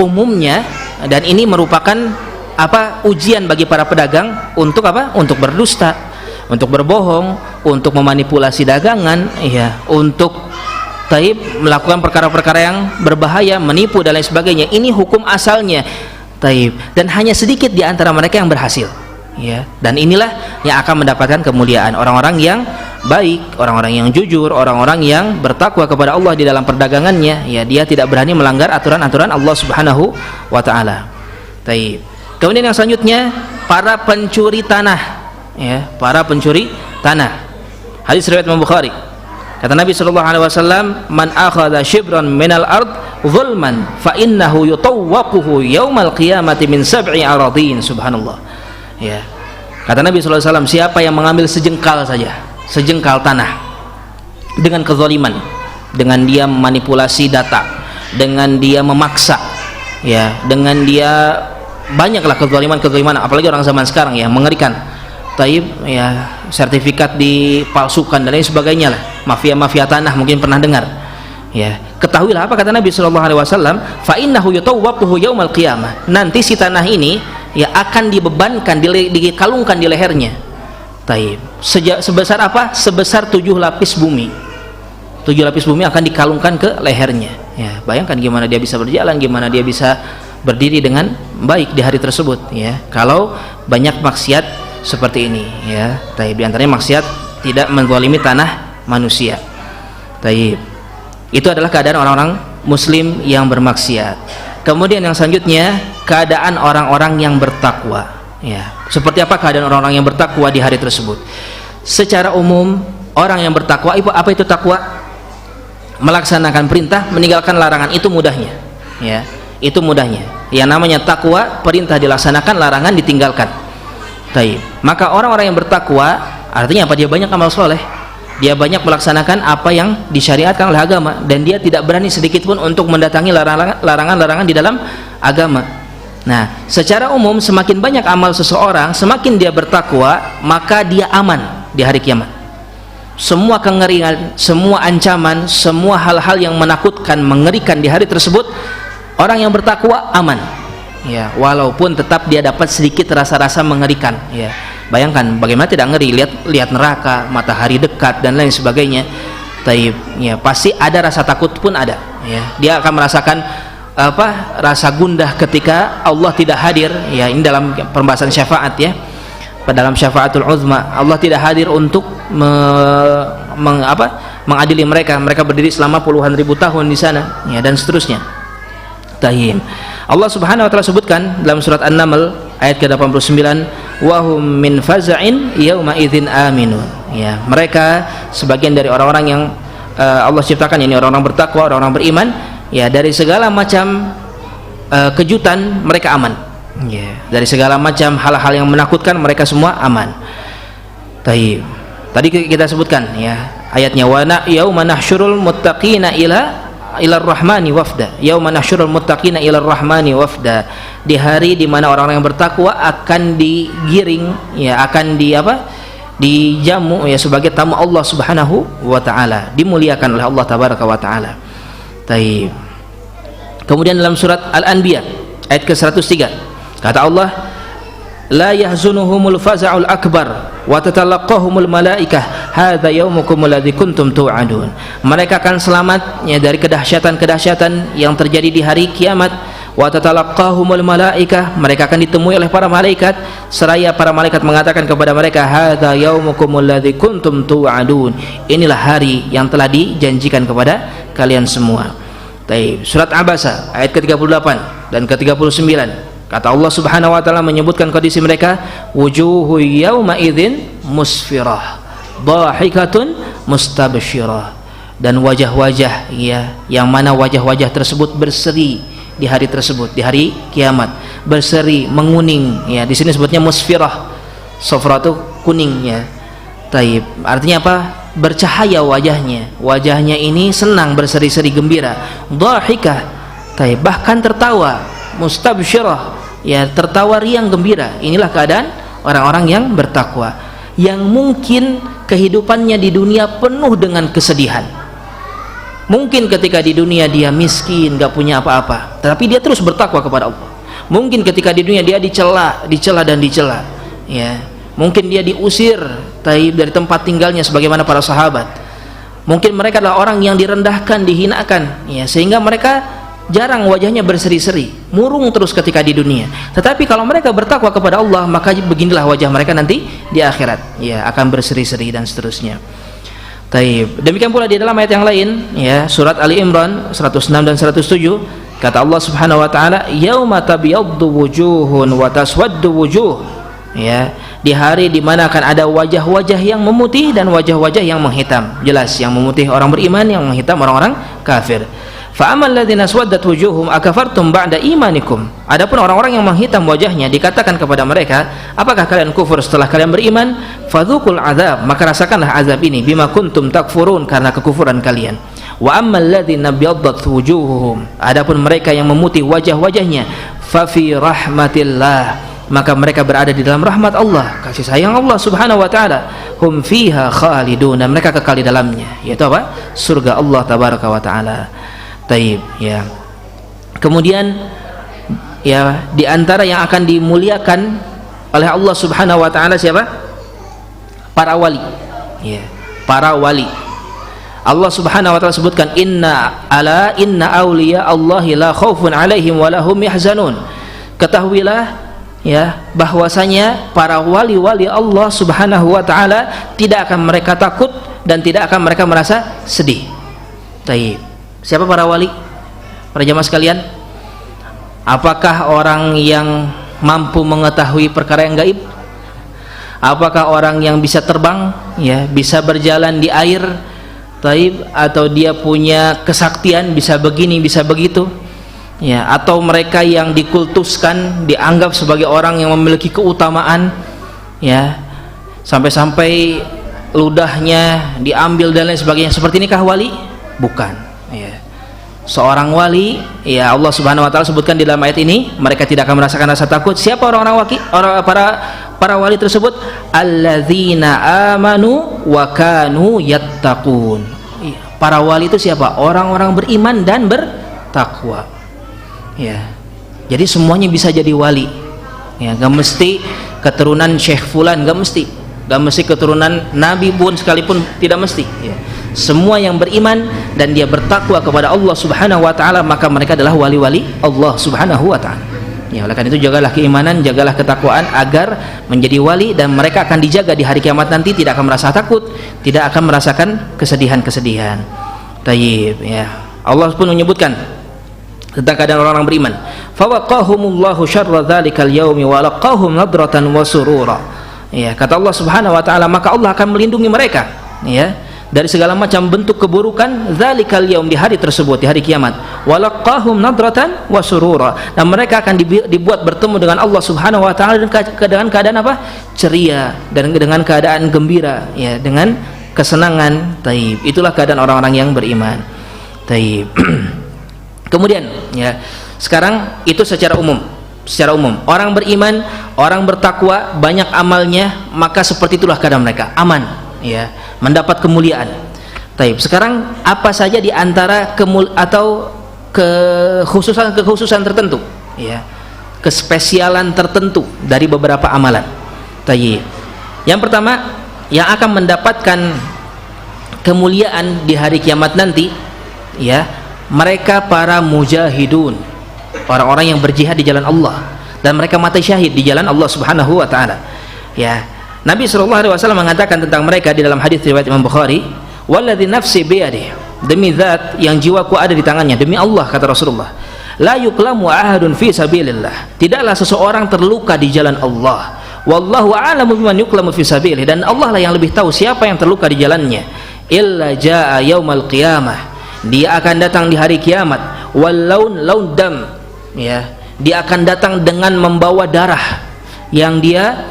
Umumnya, dan ini merupakan apa? Ujian bagi para pedagang untuk apa? Untuk berdusta, untuk berbohong, untuk memanipulasi dagangan, ya, untuk taib melakukan perkara-perkara yang berbahaya, menipu dan lain sebagainya. Ini hukum asalnya. Taib, dan hanya sedikit di antara mereka yang berhasil, ya, dan inilah yang akan mendapatkan kemuliaan, orang-orang yang baik, orang-orang yang jujur, orang-orang yang bertakwa kepada Allah di dalam perdagangannya, ya, dia tidak berani melanggar aturan-aturan Allah Subhanahu wa taala. Taib. Kemudian yang selanjutnya, para pencuri tanah, ya, para pencuri tanah. Hadis riwayat Imam Bukhari. Kata Nabi sallallahu alaihi wasallam, "Man akhadha shibran minal ard zulman fa innahu yutawwaquhu yaumal qiyamati min sab'i aradin." Subhanallah. Ya. Kata Nabi sallallahu alaihi wasallam, siapa yang mengambil sejengkal saja, sejengkal tanah dengan kezaliman, dengan dia memanipulasi data, dengan dia memaksa, ya, dengan dia banyaklah kezaliman-kezaliman, apalagi orang zaman sekarang, ya, mengerikan. Taib, ya, sertifikat dipalsukan dan lain sebagainya lah, mafia-mafia tanah, mungkin pernah dengar, ya. Ketahuilah apa kata Nabi sallallahu alaihi wasallam, fa innahu yutawwaquhu yaumal qiyamah, nanti si tanah ini, ya, akan dibebankan, dikalungkan di lehernya. Taib, sebesar apa? Sebesar 7 lapis bumi. 7 lapis bumi akan dikalungkan ke lehernya, ya. Bayangkan gimana dia bisa berjalan, gimana dia bisa berdiri dengan baik di hari tersebut, ya, kalau banyak maksiat seperti ini, ya. Taib, di antaranya maksiat tidak menzalimi tanah manusia. Taib, itu adalah keadaan orang-orang muslim yang bermaksiat. Kemudian yang selanjutnya, keadaan orang-orang yang bertakwa, ya. Seperti apa keadaan orang-orang yang bertakwa di hari tersebut? Secara umum, orang yang bertakwa, apa itu takwa? Melaksanakan perintah, meninggalkan larangan, itu mudahnya, ya. Itu mudahnya. Yang namanya takwa, perintah dilaksanakan, larangan ditinggalkan. Taib. Maka orang-orang yang bertakwa, artinya apa? Dia banyak amal soleh, dia banyak melaksanakan apa yang disyariatkan oleh agama, dan dia tidak berani sedikit pun untuk mendatangi larangan-larangan di dalam agama. Nah, secara umum semakin banyak amal seseorang, semakin dia bertakwa, maka dia aman di hari kiamat. Semua kengerian, semua ancaman, semua hal-hal yang menakutkan, mengerikan di hari tersebut, orang yang bertakwa aman, ya, walaupun tetap dia dapat sedikit rasa-rasa mengerikan, ya. Bayangkan bagaimana tidak ngeri, lihat neraka, matahari dekat dan lain sebagainya. Taib, ya, pasti ada rasa takut pun ada, ya. Dia akan merasakan apa? Rasa gundah ketika Allah tidak hadir, ya. Ini dalam pembahasan syafaat, ya. Dalam syafaatul uzma, Allah tidak hadir untuk mengadili mereka. Mereka berdiri selama puluhan ribu tahun di sana, ya, dan seterusnya. Taib. Allah Subhanahu wa taala sebutkan dalam surat An-Naml ayat ke-89, wa hum min faza'in yauma idzin aminun, ya, mereka sebagian dari orang-orang yang Allah ciptakan, ini orang-orang bertakwa, orang-orang beriman, ya, dari segala macam kejutan mereka aman, ya, dari segala macam hal-hal yang menakutkan mereka semua aman. Taib. Tadi kita sebutkan, ya, ayatnya, wa yauma nahsyurul muttaqina ilar rahmani wafda, yauma nahsyurul muttaqina ilar rahmani wafda, di hari di mana orang-orang yang bertakwa akan digiring, ya, akan dijamu, ya, sebagai tamu Allah Subhanahu wa taala, dimuliakan oleh Allah tabaraka wa taala. Taib. Kemudian dalam surat Al-Anbiya ayat ke-103 kata Allah, la yahzunuhumul faza'ul akbar wa tatalaqahumul malaikah hadza yaumukum alladzi kuntum tu'adun. Mereka akan selamat, ya, dari kedahsyatan-kedahsyatan yang terjadi di hari kiamat. Wa tatalaqahumul malaikah, mereka akan ditemui oleh para malaikat, seraya para malaikat mengatakan kepada mereka, hadza yaumukum alladzi kuntum tu'adun, inilah hari yang telah dijanjikan kepada kalian semua. Taib. Surat Abasa ayat ke-38 dan ke-39 kata Allah Subhanahu wa taala menyebutkan kondisi mereka, wujuhu yauma idzin musfirah dhahikatun mustabsyirah, dan wajah-wajah, ya, yang mana wajah-wajah tersebut berseri di hari tersebut, di hari kiamat, berseri, menguning, ya. Di sini sebutnya musfirah, sofra itu kuning, ya. Taib. Artinya apa? Bercahaya wajahnya, wajahnya ini senang, berseri-seri, gembira. Dhahikah, taib, bahkan tertawa. Mustabsyirah, ya tertawa riang gembira. Inilah keadaan orang-orang yang bertakwa, yang mungkin kehidupannya di dunia penuh dengan kesedihan. Mungkin ketika di dunia dia miskin, gak punya apa-apa, tapi dia terus bertakwa kepada Allah. Mungkin ketika di dunia dia dicela dan dicela, ya. Mungkin dia diusir dari tempat tinggalnya sebagaimana para sahabat. Mungkin mereka adalah orang yang direndahkan, dihinakan, ya, sehingga mereka jarang wajahnya berseri-seri, murung terus ketika di dunia. Tetapi kalau mereka bertakwa kepada Allah, maka beginilah wajah mereka nanti di akhirat, ya, akan berseri-seri dan seterusnya. Taib. Demikian pula di dalam ayat yang lain, ya, surat Ali Imran 106 dan 107, kata Allah Subhanahu wa taala, yauma tabyaddu wujuhun wa taswaddu wujuh, ya, di hari di mana akan ada wajah-wajah yang memutih dan wajah-wajah yang menghitam. Jelas yang memutih orang beriman, yang menghitam orang-orang kafir. Fa ammal ladzina aswaddat wujuhum akafartum ba'da imanikum. Adapun orang-orang yang menghitam wajahnya, dikatakan kepada mereka, apakah kalian kufur setelah kalian beriman? Fadzuqul azab, maka rasakanlah azab ini, bima kuntum takfurun, karena kekufuran kalian. Wa ammal ladzina byaddat wujuhuhum, adapun mereka yang memutih wajah-wajahnya, fa fi rahmatillah, maka mereka berada di dalam rahmat Allah, kasih sayang Allah Subhanahu wa taala. Hum fiha khalidun, mereka kekal di dalamnya, yaitu apa? Surga Allah tabaraka wa taala. Taib, ya. Kemudian, ya, di antara yang akan dimuliakan oleh Allah Subhanahu wa taala siapa? Para wali, ya, para wali. Allah Subhanahu wa taala sebutkan, inna auliya Allahi la khaufun alaihim wa lahum yahzanun. Ketahuilah, ya, bahwasanya para wali-wali Allah Subhanahu wa taala tidak akan mereka takut dan tidak akan mereka merasa sedih. Taib. Siapa para wali? Para jamaah sekalian, apakah orang yang mampu mengetahui perkara yang gaib? Apakah orang yang bisa terbang, ya, bisa berjalan di air, taib, atau dia punya kesaktian, bisa begini, bisa begitu, ya, atau mereka yang dikultuskan, dianggap sebagai orang yang memiliki keutamaan, ya, sampai-sampai ludahnya diambil dan lain sebagainya. Seperti inikah wali? Bukan. Ya. Seorang wali, ya, Allah Subhanahu wa taala sebutkan di dalam ayat ini, mereka tidak akan merasakan rasa takut. Siapa orang-orang para wali tersebut? Alladzina amanu wa kanu yattaqun. Para wali itu siapa? Orang-orang beriman dan bertakwa. Ya. Jadi semuanya bisa jadi wali. Ya, enggak mesti keturunan Syekh fulan, enggak mesti. Enggak mesti keturunan nabi pun sekalipun, tidak mesti, ya. Semua yang beriman dan dia bertakwa kepada Allah Subhanahu wa taala, maka mereka adalah wali-wali Allah Subhanahu wa taala. Ya, oleh karena itu jagalah keimanan, jagalah ketakwaan agar menjadi wali, dan mereka akan dijaga di hari kiamat nanti, tidak akan merasa takut, tidak akan merasakan kesedihan-kesedihan. Tayyib, ya. Allah pun menyebutkan tentang keadaan orang-orang beriman. Fa waqahumullahu syarra dzalikal yaumi wa laqahum nadratan wa surura. Ya, kata Allah Subhanahu wa taala, maka Allah akan melindungi mereka, ya, dari segala macam bentuk keburukan dzalikal yaum, di hari tersebut, di hari kiamat. Walaqahum nadratan wa surura, dan mereka akan dibuat bertemu dengan Allah Subhanahu wa taala dengan keadaan apa? Ceria, dan dengan keadaan gembira, ya, dengan kesenangan. Taib. Itulah keadaan orang-orang yang beriman. Taib. Kemudian, ya, sekarang itu secara umum. Secara umum, orang beriman, orang bertakwa, banyak amalnya, maka seperti itulah keadaan mereka, aman, ya, mendapat kemuliaan. Taib. Sekarang apa saja di antara kekhususan tertentu, ya, kespesialan tertentu dari beberapa amalan. Taib. Yang pertama, yang akan mendapatkan kemuliaan di hari kiamat nanti, ya, mereka para mujahidun, orang-orang yang berjihad di jalan Allah, dan mereka mati syahid di jalan Allah Subhanahu wa taala. Ya, Nabi SAW mengatakan tentang mereka di dalam hadis riwayat Imam Bukhari, walladzi nafsi biyadihi, demi zat yang jiwaku ada di tangannya, demi Allah, kata Rasulullah, la yuklamu ahadun fi sabilillah, tidaklah seseorang terluka di jalan Allah, wallahu a'lamu biman yuklamu fi sabilihi, dan Allah lah yang lebih tahu siapa yang terluka di jalannya, illa jaa yaumal qiyamah, dia akan datang di hari kiamat, wal laun dam, ya, dia akan datang dengan membawa darah yang dia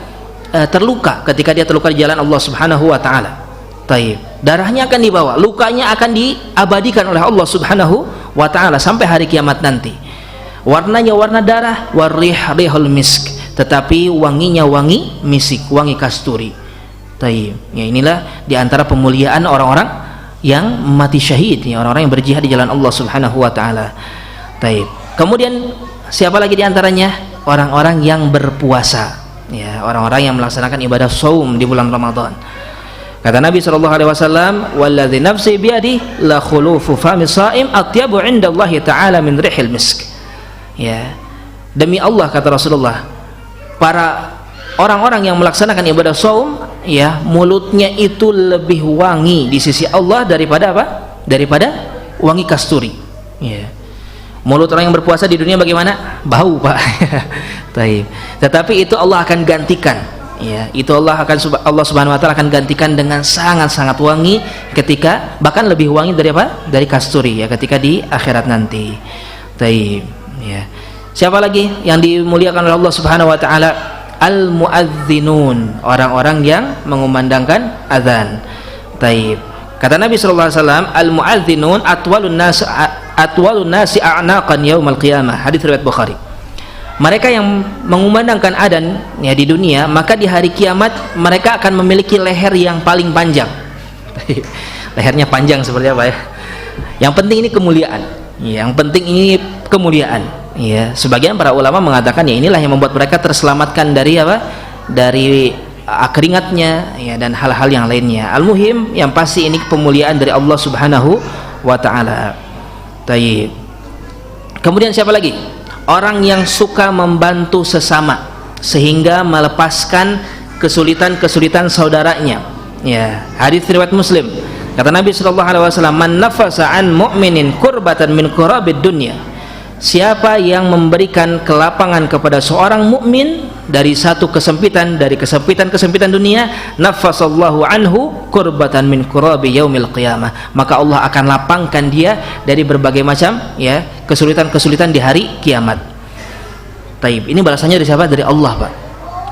terluka ketika dia terluka di jalan Allah Subhanahu wa taala. Taib. Darahnya akan dibawa, lukanya akan diabadikan oleh Allah Subhanahu wa taala sampai hari kiamat nanti. Warnanya warna darah, warih rihul misk, tetapi wanginya wangi misik, wangi kasturi. Taib. Ya, inilah diantara pemuliaan orang-orang yang mati syahid, ya, orang-orang yang berjihad di jalan Allah Subhanahu wa taala. Taib. Kemudian siapa lagi diantaranya? Orang-orang yang berpuasa, ya, orang-orang yang melaksanakan ibadah saum di bulan Ramadan. Kata Nabi sallallahu alaihi wasallam, "Walladzi nafsi biyadihi la khulufu fami shaim atyabu 'indallahi ta'ala min rihil misk." Ya. Demi Allah, kata Rasulullah, para orang-orang yang melaksanakan ibadah saum, ya, mulutnya itu lebih wangi di sisi Allah daripada apa? Daripada wangi kasturi. Ya. Mulut orang yang berpuasa di dunia bagaimana? Bau, Pak. Taib. Tetapi itu Allah akan gantikan, ya, itu Allah Subhanahu wa taala akan gantikan dengan sangat-sangat wangi, ketika bahkan lebih wangi dari apa? Dari kasturi, ya, ketika di akhirat nanti. Taib, ya. Siapa lagi yang dimuliakan oleh Allah Subhanahu wa taala? Al-muadzinun, orang-orang yang mengumandangkan azan. Taib. Kata Nabi sallallahu alaihi wasallam, al-muadzinun atwalun nasi a'naqan yaumal qiyamah. Hadis riwayat Bukhari. Mereka yang mengumandangkan adzan, ya, di dunia, maka di hari kiamat mereka akan memiliki leher yang paling panjang. Lehernya panjang seperti apa, ya? Yang penting ini kemuliaan. Yang penting ini kemuliaan. Ya, sebagian para ulama mengatakan, ya, inilah yang membuat mereka terselamatkan dari apa? Dari keringatnya, ya, dan hal-hal yang lainnya. Al-muhim, yang pasti ini pemuliaan dari Allah Subhanahu wa taala. Taib. Kemudian siapa lagi? Orang yang suka membantu sesama sehingga melepaskan kesulitan-kesulitan saudaranya. Ya, hadis riwayat Muslim. Kata Nabi sallallahu alaihi wasallam, "Man nafasa an mu'minin kurbatan min kurabid dunya." Siapa yang memberikan kelapangan kepada seorang mukmin dari satu kesempitan dari kesempitan dunia, nafasallahu anhu kurbatan min kurabi yaumil qiyamah, maka Allah akan lapangkan dia dari berbagai macam, ya, kesulitan-kesulitan di hari kiamat. Taib. Ini balasannya dari siapa? Dari Allah, Pak.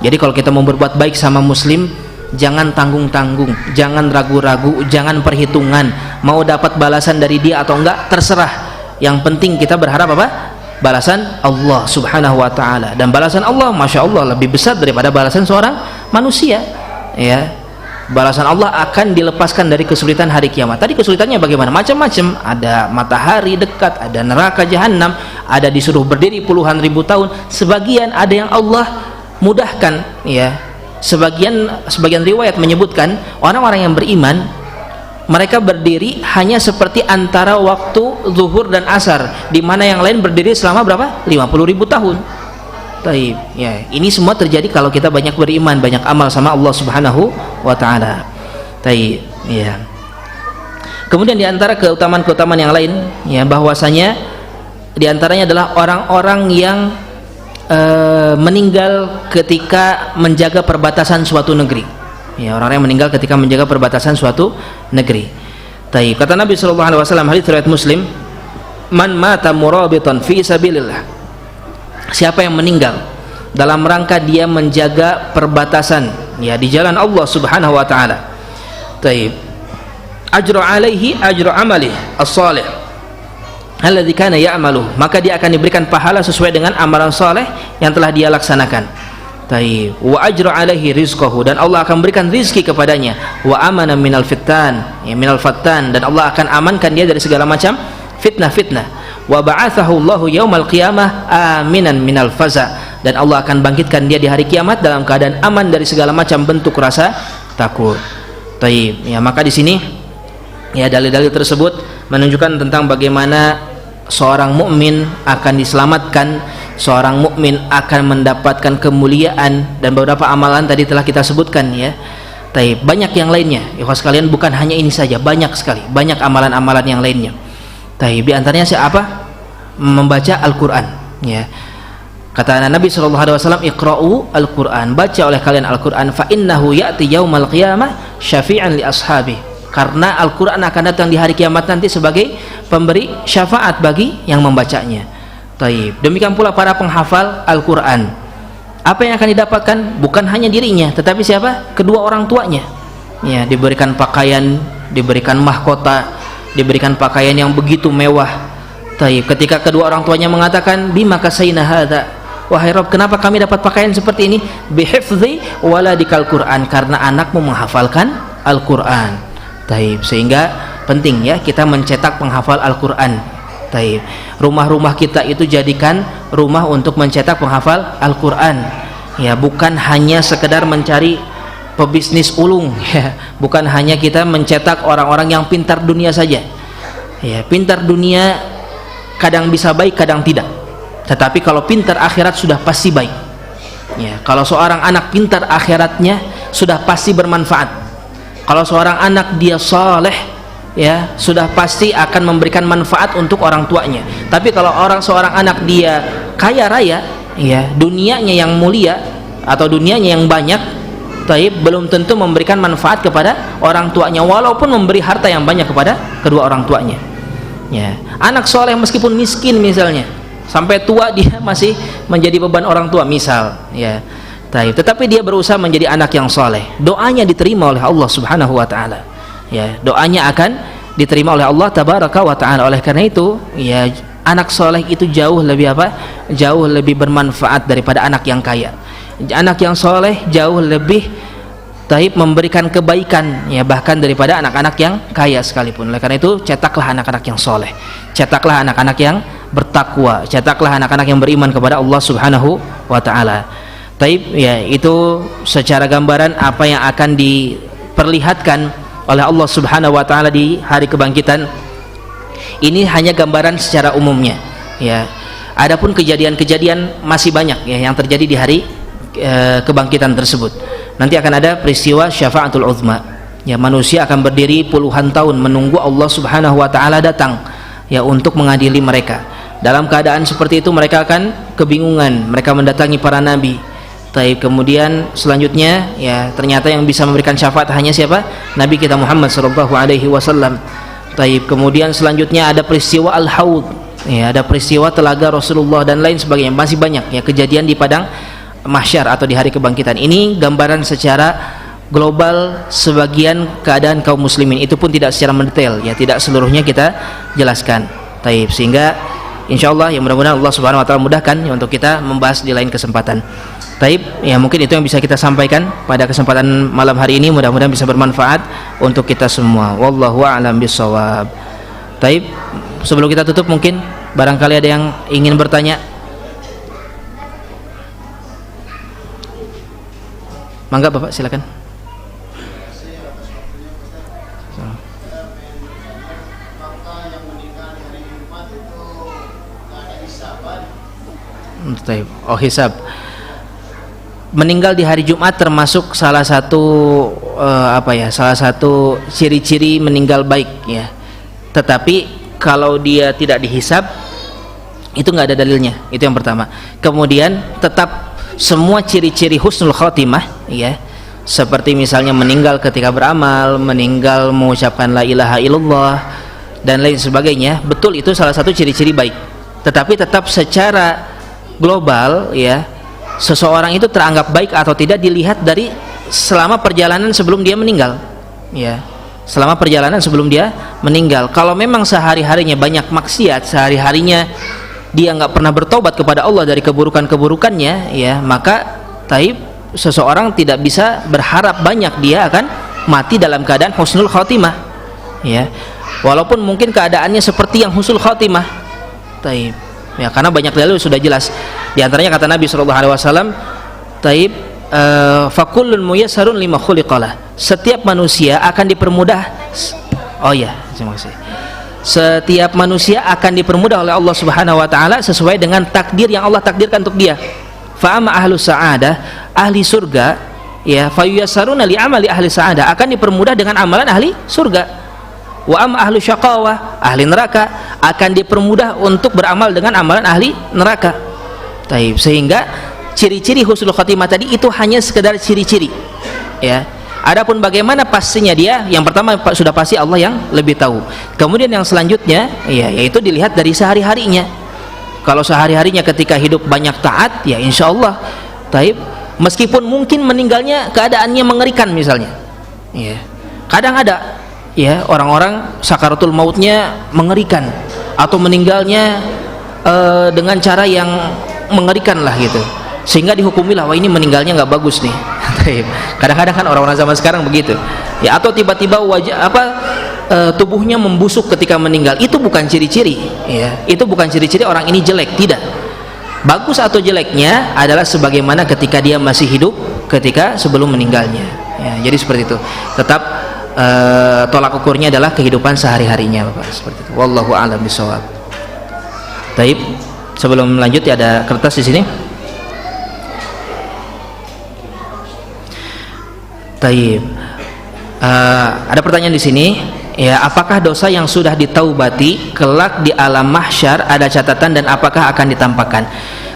Jadi kalau kita mau berbuat baik sama muslim, jangan tanggung-tanggung, jangan ragu-ragu, jangan perhitungan mau dapat balasan dari dia atau enggak, terserah. Yang penting kita berharap apa? Balasan Allah Subhanahu wa taala. Dan balasan Allah, Masya Allah, lebih besar daripada balasan seorang manusia, ya. Balasan Allah akan dilepaskan dari kesulitan hari kiamat. Tadi kesulitannya bagaimana? Macam-macam. Ada matahari dekat, ada neraka jahanam, ada disuruh berdiri puluhan ribu tahun. Sebagian ada yang Allah mudahkan, ya. Sebagian riwayat menyebutkan orang-orang yang beriman, mereka berdiri hanya seperti antara waktu zuhur dan asar, di mana yang lain berdiri selama berapa? 50.000 tahun. Taib. Ya, ini semua terjadi kalau kita banyak beriman, banyak amal sama Allah Subhanahu wa taala. Taib. Ya. Kemudian di antara keutamaan-keutamaan yang lain, ya, bahwasanya di antaranya adalah orang-orang yang meninggal ketika menjaga perbatasan suatu negeri. Ya, orang yang meninggal ketika menjaga perbatasan suatu negeri. Taib. Kata Nabi sallallahu alaihi wasallam, hadis riwayat Muslim, "Man mata murabitan fi sabilillah." Siapa yang meninggal dalam rangka dia menjaga perbatasan, ya, di jalan Allah Subhanahu wa taala. Taib. Ajra alaihi ajra amali as-salih alladzi kana ya'malu, maka dia akan diberikan pahala sesuai dengan amalan saleh yang telah dia laksanakan. Taib. Wa ajra alaihi rizqahu, dan Allah akan berikan rizki kepadanya. Wa amana minal fitan, ya, minal fattan, dan Allah akan amankan dia dari segala macam fitnah-fitnah. Wa ba'athahu Allahu yaumal qiyamah aminan minal faza, dan Allah akan bangkitkan dia di hari kiamat dalam keadaan aman dari segala macam bentuk rasa takut. Taib. Ya, maka di sini, ya, dalil-dalil tersebut menunjukkan tentang bagaimana seorang mukmin akan diselamatkan, seorang mukmin akan mendapatkan kemuliaan, dan beberapa amalan tadi telah kita sebutkan, ya. Taib. Banyak yang lainnya, ikhwas sekalian, bukan hanya ini saja, banyak sekali, banyak amalan-amalan yang lainnya. Taib. Di antaranya siapa? Membaca Al-Qur'an, ya. Kata Nabi sallallahu alaihi wasallam, "Iqra'u Al-Qur'an." Baca oleh kalian Al-Qur'an, fa innahu ya'ti yaumal qiyamah syafi'an li ashabi. Karena Al-Qur'an akan datang di hari kiamat nanti sebagai pemberi syafaat bagi yang membacanya. Taib. Demikian pula para penghafal Al-Qur'an. Apa yang akan didapatkan? Bukan hanya dirinya, tetapi siapa? Kedua orang tuanya. Ya, diberikan pakaian, diberikan mahkota, diberikan pakaian yang begitu mewah. Taib, ketika kedua orang tuanya mengatakan bima kasaina hadza, wahai Rabb, kenapa kami dapat pakaian seperti ini? Bihifzi waladikal Quran, karena anakmu menghafalkan Al-Quran. Taib, sehingga penting ya kita mencetak penghafal Al-Quran. Taib, rumah-rumah kita itu jadikan rumah untuk mencetak penghafal Al-Quran, ya, bukan hanya sekedar mencari pebisnis ulung, ya, bukan hanya kita mencetak orang-orang yang pintar dunia saja, ya. Pintar dunia kadang bisa baik, kadang tidak, tetapi kalau pintar akhirat sudah pasti baik, ya. Kalau seorang anak pintar, akhiratnya sudah pasti bermanfaat. Kalau seorang anak dia saleh, ya, sudah pasti akan memberikan manfaat untuk orang tuanya. Tapi kalau seorang anak dia kaya raya, ya, dunianya yang mulia atau dunianya yang banyak, taib, belum tentu memberikan manfaat kepada orang tuanya, walaupun memberi harta yang banyak kepada kedua orang tuanya, ya. Anak soleh meskipun miskin misalnya, sampai tua dia masih menjadi beban orang tua misal, ya, taib, tetapi dia berusaha menjadi anak yang soleh, doanya diterima oleh Allah Subhanahu wa ta'ala, ya, doanya akan diterima oleh Allah Tabaraka wa ta'ala. Oleh karena itu, ya, anak soleh itu jauh lebih jauh lebih bermanfaat daripada anak yang kaya. Anak yang soleh jauh lebih taib memberikan kebaikan, ya, bahkan daripada anak-anak yang kaya sekalipun. Oleh karena itu, cetaklah anak-anak yang soleh, cetaklah anak-anak yang bertakwa, cetaklah anak-anak yang beriman kepada Allah Subhanahu wa ta'ala. Taib, ya, itu secara gambaran apa yang akan diperlihatkan oleh Allah Subhanahu wa ta'ala di hari kebangkitan. Ini hanya gambaran secara umumnya, ya. Adapun kejadian-kejadian masih banyak, ya, yang terjadi di hari kebangkitan tersebut. Nanti akan ada peristiwa syafaatul uzma, ya, manusia akan berdiri puluhan tahun menunggu Allah Subhanahu wa ta'ala datang, ya, untuk mengadili mereka. Dalam keadaan seperti itu mereka akan kebingungan, mereka mendatangi para nabi. Taib, kemudian selanjutnya, ya, ternyata yang bisa memberikan syafaat hanya siapa? Nabi kita Muhammad sallallahu alaihi wasallam. Taib, kemudian selanjutnya ada peristiwa al-haud, ya, ada peristiwa telaga Rasulullah dan lain sebagainya. Masih banyak, ya, kejadian di padang mahsyar atau di hari kebangkitan. Ini gambaran secara global sebagian keadaan kaum muslimin, itu pun tidak secara mendetail, ya, tidak seluruhnya kita jelaskan. Taib, sehingga insyaallah, ya, mudah-mudahan Allah Subhanahu wa ta'ala mudahkan, ya, untuk kita membahas di lain kesempatan. Taib, ya, mungkin itu yang bisa kita sampaikan pada kesempatan malam hari ini, mudah-mudahan bisa bermanfaat untuk kita semua. Wallahu a'lam bishawab. Taib, sebelum kita tutup mungkin barangkali ada yang ingin bertanya. Mangga Bapak, silakan. Oh, hisab. Meninggal di hari Jumat termasuk salah satu salah satu ciri-ciri meninggal baik, ya. Tetapi kalau dia tidak dihisab, itu nggak ada dalilnya. Itu yang pertama. Kemudian tetap semua ciri-ciri husnul khotimah, ya, seperti misalnya meninggal ketika beramal, meninggal mengucapkan la ilaha illallah dan lain sebagainya, betul itu salah satu ciri-ciri baik. Tetapi tetap secara global, ya, seseorang itu teranggap baik atau tidak dilihat dari selama perjalanan sebelum dia meninggal, ya, selama perjalanan sebelum dia meninggal. Kalau memang sehari-harinya banyak maksiat, sehari-harinya dia nggak pernah bertobat kepada Allah dari keburukan-keburukannya, ya, maka taib, seseorang tidak bisa berharap banyak dia akan mati dalam keadaan husnul khotimah, ya, walaupun mungkin keadaannya seperti yang husnul khotimah. Taib, ya, karena banyak dalil sudah jelas. Di antaranya kata Nabi SAW, taib, fakullun muyassarun lima khuliqalah, setiap manusia akan dipermudah. Oh ya, terima kasih. Setiap manusia akan dipermudah oleh Allah Subhanahu wa ta'ala sesuai dengan takdir yang Allah takdirkan untuk dia. Fa'ama ahlu sa'adah, ahli surga, ya, fayuyassaruna li amali ahli sa'adah, akan dipermudah dengan amalan ahli surga. Wa amma ahlu syaqawah, ahli neraka, akan dipermudah untuk beramal dengan amalan ahli neraka. Taib, sehingga ciri-ciri husnul khotimah tadi itu hanya sekedar ciri-ciri, ya. Adapun bagaimana pastinya dia, yang pertama sudah pasti Allah yang lebih tahu. Kemudian yang selanjutnya, ya, yaitu dilihat dari sehari-harinya. Kalau sehari-harinya ketika hidup banyak taat, ya insya Allah, taib, meskipun mungkin meninggalnya keadaannya mengerikan misalnya, ya, kadang ada, ya, orang-orang sakaratul mautnya mengerikan, atau meninggalnya dengan cara yang mengerikan lah gitu, sehingga dihukumilah, wah ini meninggalnya nggak bagus nih. Kadang-kadang kan orang-orang zaman sekarang begitu ya, atau tiba-tiba tubuhnya membusuk ketika meninggal. Itu bukan ciri-ciri ya, itu bukan ciri-ciri orang ini jelek, tidak. Bagus atau jeleknya adalah sebagaimana ketika dia masih hidup, ketika sebelum meninggalnya ya. Jadi seperti itu, tetap tolak ukurnya adalah kehidupan sehari-harinya, Bapak, seperti itu. Wallahu a'lam bishawab. Taib, sebelum lanjut ya, ada kertas di sini. Taib, ada pertanyaan di sini ya, apakah dosa yang sudah ditaubati kelak di alam mahsyar ada catatan dan apakah akan ditampakkan?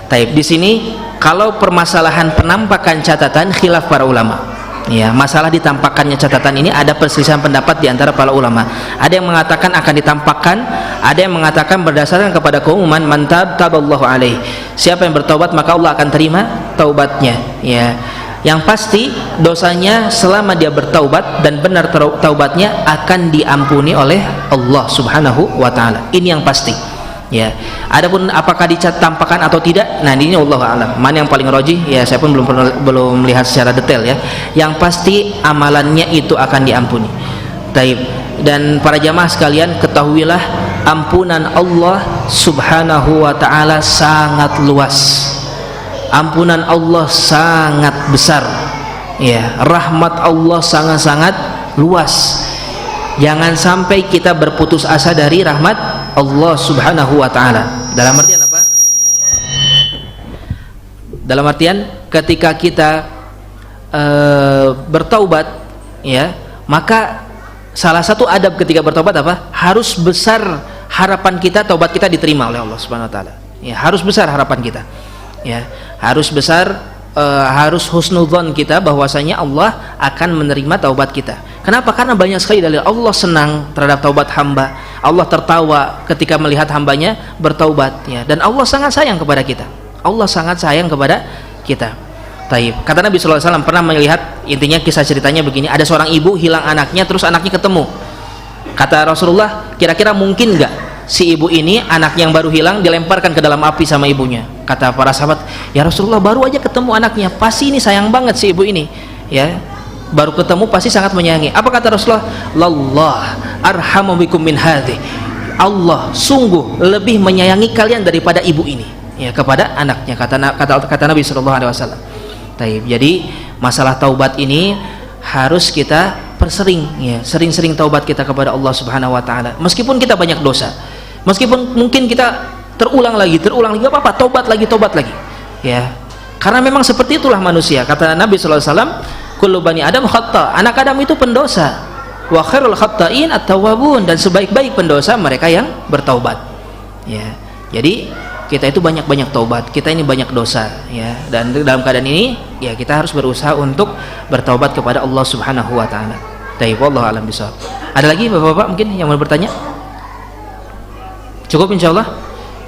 Taib, di sini kalau permasalahan penampakan catatan khilaf para ulama. Ya, masalah ditampakkannya catatan ini ada perselisihan pendapat di antara para ulama. Ada yang mengatakan akan ditampakkan, ada yang mengatakan berdasarkan kepada keumuman man taballahu alaihi. Siapa yang bertaubat maka Allah akan terima taubatnya. Ya. Yang pasti dosanya selama dia bertaubat dan benar taubatnya akan diampuni oleh Allah Subhanahu wa taala. Ini yang pasti. Ya. Adapun apakah ditampakkan atau tidak, nah ini Allah a'lam. Mana yang paling rajih? Ya, saya pun belum melihat secara detail ya. Yang pasti amalannya itu akan diampuni. Taib. Dan para jamaah sekalian, ketahuilah ampunan Allah Subhanahu wa taala sangat luas. Ampunan Allah sangat besar. Ya, rahmat Allah sangat-sangat luas. Jangan sampai kita berputus asa dari rahmat Allah Subhanahu wa taala. Dalam artian apa? Dalam artian ketika kita bertaubat ya, maka salah satu adab ketika bertaubat apa? Harus besar harapan kita taubat kita diterima oleh Allah Subhanahu wa taala. Ya, harus besar harapan kita. Ya, harus besar, harus husnudzon kita bahwasanya Allah akan menerima taubat kita. Kenapa? Karena banyak sekali dalil Allah senang terhadap taubat hamba. Allah tertawa ketika melihat hambanya bertaubat ya. Dan Allah sangat sayang kepada kita. Allah sangat sayang kepada kita. Taib. Kata Nabi SAW pernah melihat, intinya kisah ceritanya begini, ada seorang ibu hilang anaknya, terus anaknya ketemu. Kata Rasulullah, kira-kira mungkin nggak si ibu ini anak yang baru hilang dilemparkan ke dalam api sama ibunya? Kata para sahabat, ya Rasulullah, baru aja ketemu anaknya, pasti ini sayang banget si ibu ini ya, baru ketemu pasti sangat menyayangi. Apa kata Rasulullah? Lallah arhamu bikum min hadhi. Allah sungguh lebih menyayangi kalian daripada ibu ini ya, kepada anaknya, kata Nabi SAW. Jadi masalah taubat ini harus kita persering ya, sering-sering taubat kita kepada Allah Subhanahu wa taala. Meskipun kita banyak dosa, meskipun mungkin kita terulang lagi, gak apa-apa, tobat lagi ya, karena memang seperti itulah manusia. Kata Nabi SAW, kullu bani adam khata, anak Adam itu pendosa, wa khairul khata'in at-tawwabun, dan sebaik-baik pendosa mereka yang bertaubat ya. Jadi kita itu banyak-banyak taubat, kita ini banyak dosa ya, dan dalam keadaan ini ya kita harus berusaha untuk bertaubat kepada Allah Subhanahu wa taala. Taib, wallahu a'lam bishawab. Ada lagi Bapak-bapak mungkin yang mau bertanya? Cukup insyaallah.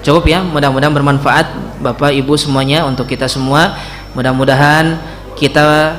Cukup ya, mudah-mudahan bermanfaat Bapak Ibu semuanya, untuk kita semua. Mudah-mudahan kita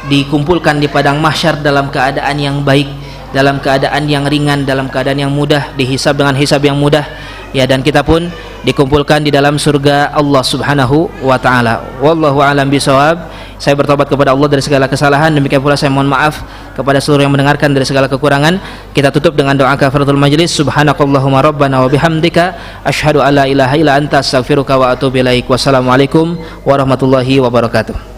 dikumpulkan di padang mahsyar dalam keadaan yang baik, dalam keadaan yang ringan, dalam keadaan yang mudah, dihisab dengan hisab yang mudah ya, dan kita pun dikumpulkan di dalam surga Allah Subhanahu wa taala. Wallahu a'lam bishawab. Saya bertobat kepada Allah dari segala kesalahan, demikian pula saya mohon maaf kepada seluruh yang mendengarkan dari segala kekurangan. Kita tutup dengan doa kafaratul majlis. Subhanakallahumma rabbana wa bihamdika asyhadu alla ilaha illa anta astaghfiruka wa atubu ilaik. Wassalamualaikum warahmatullahi wabarakatuh.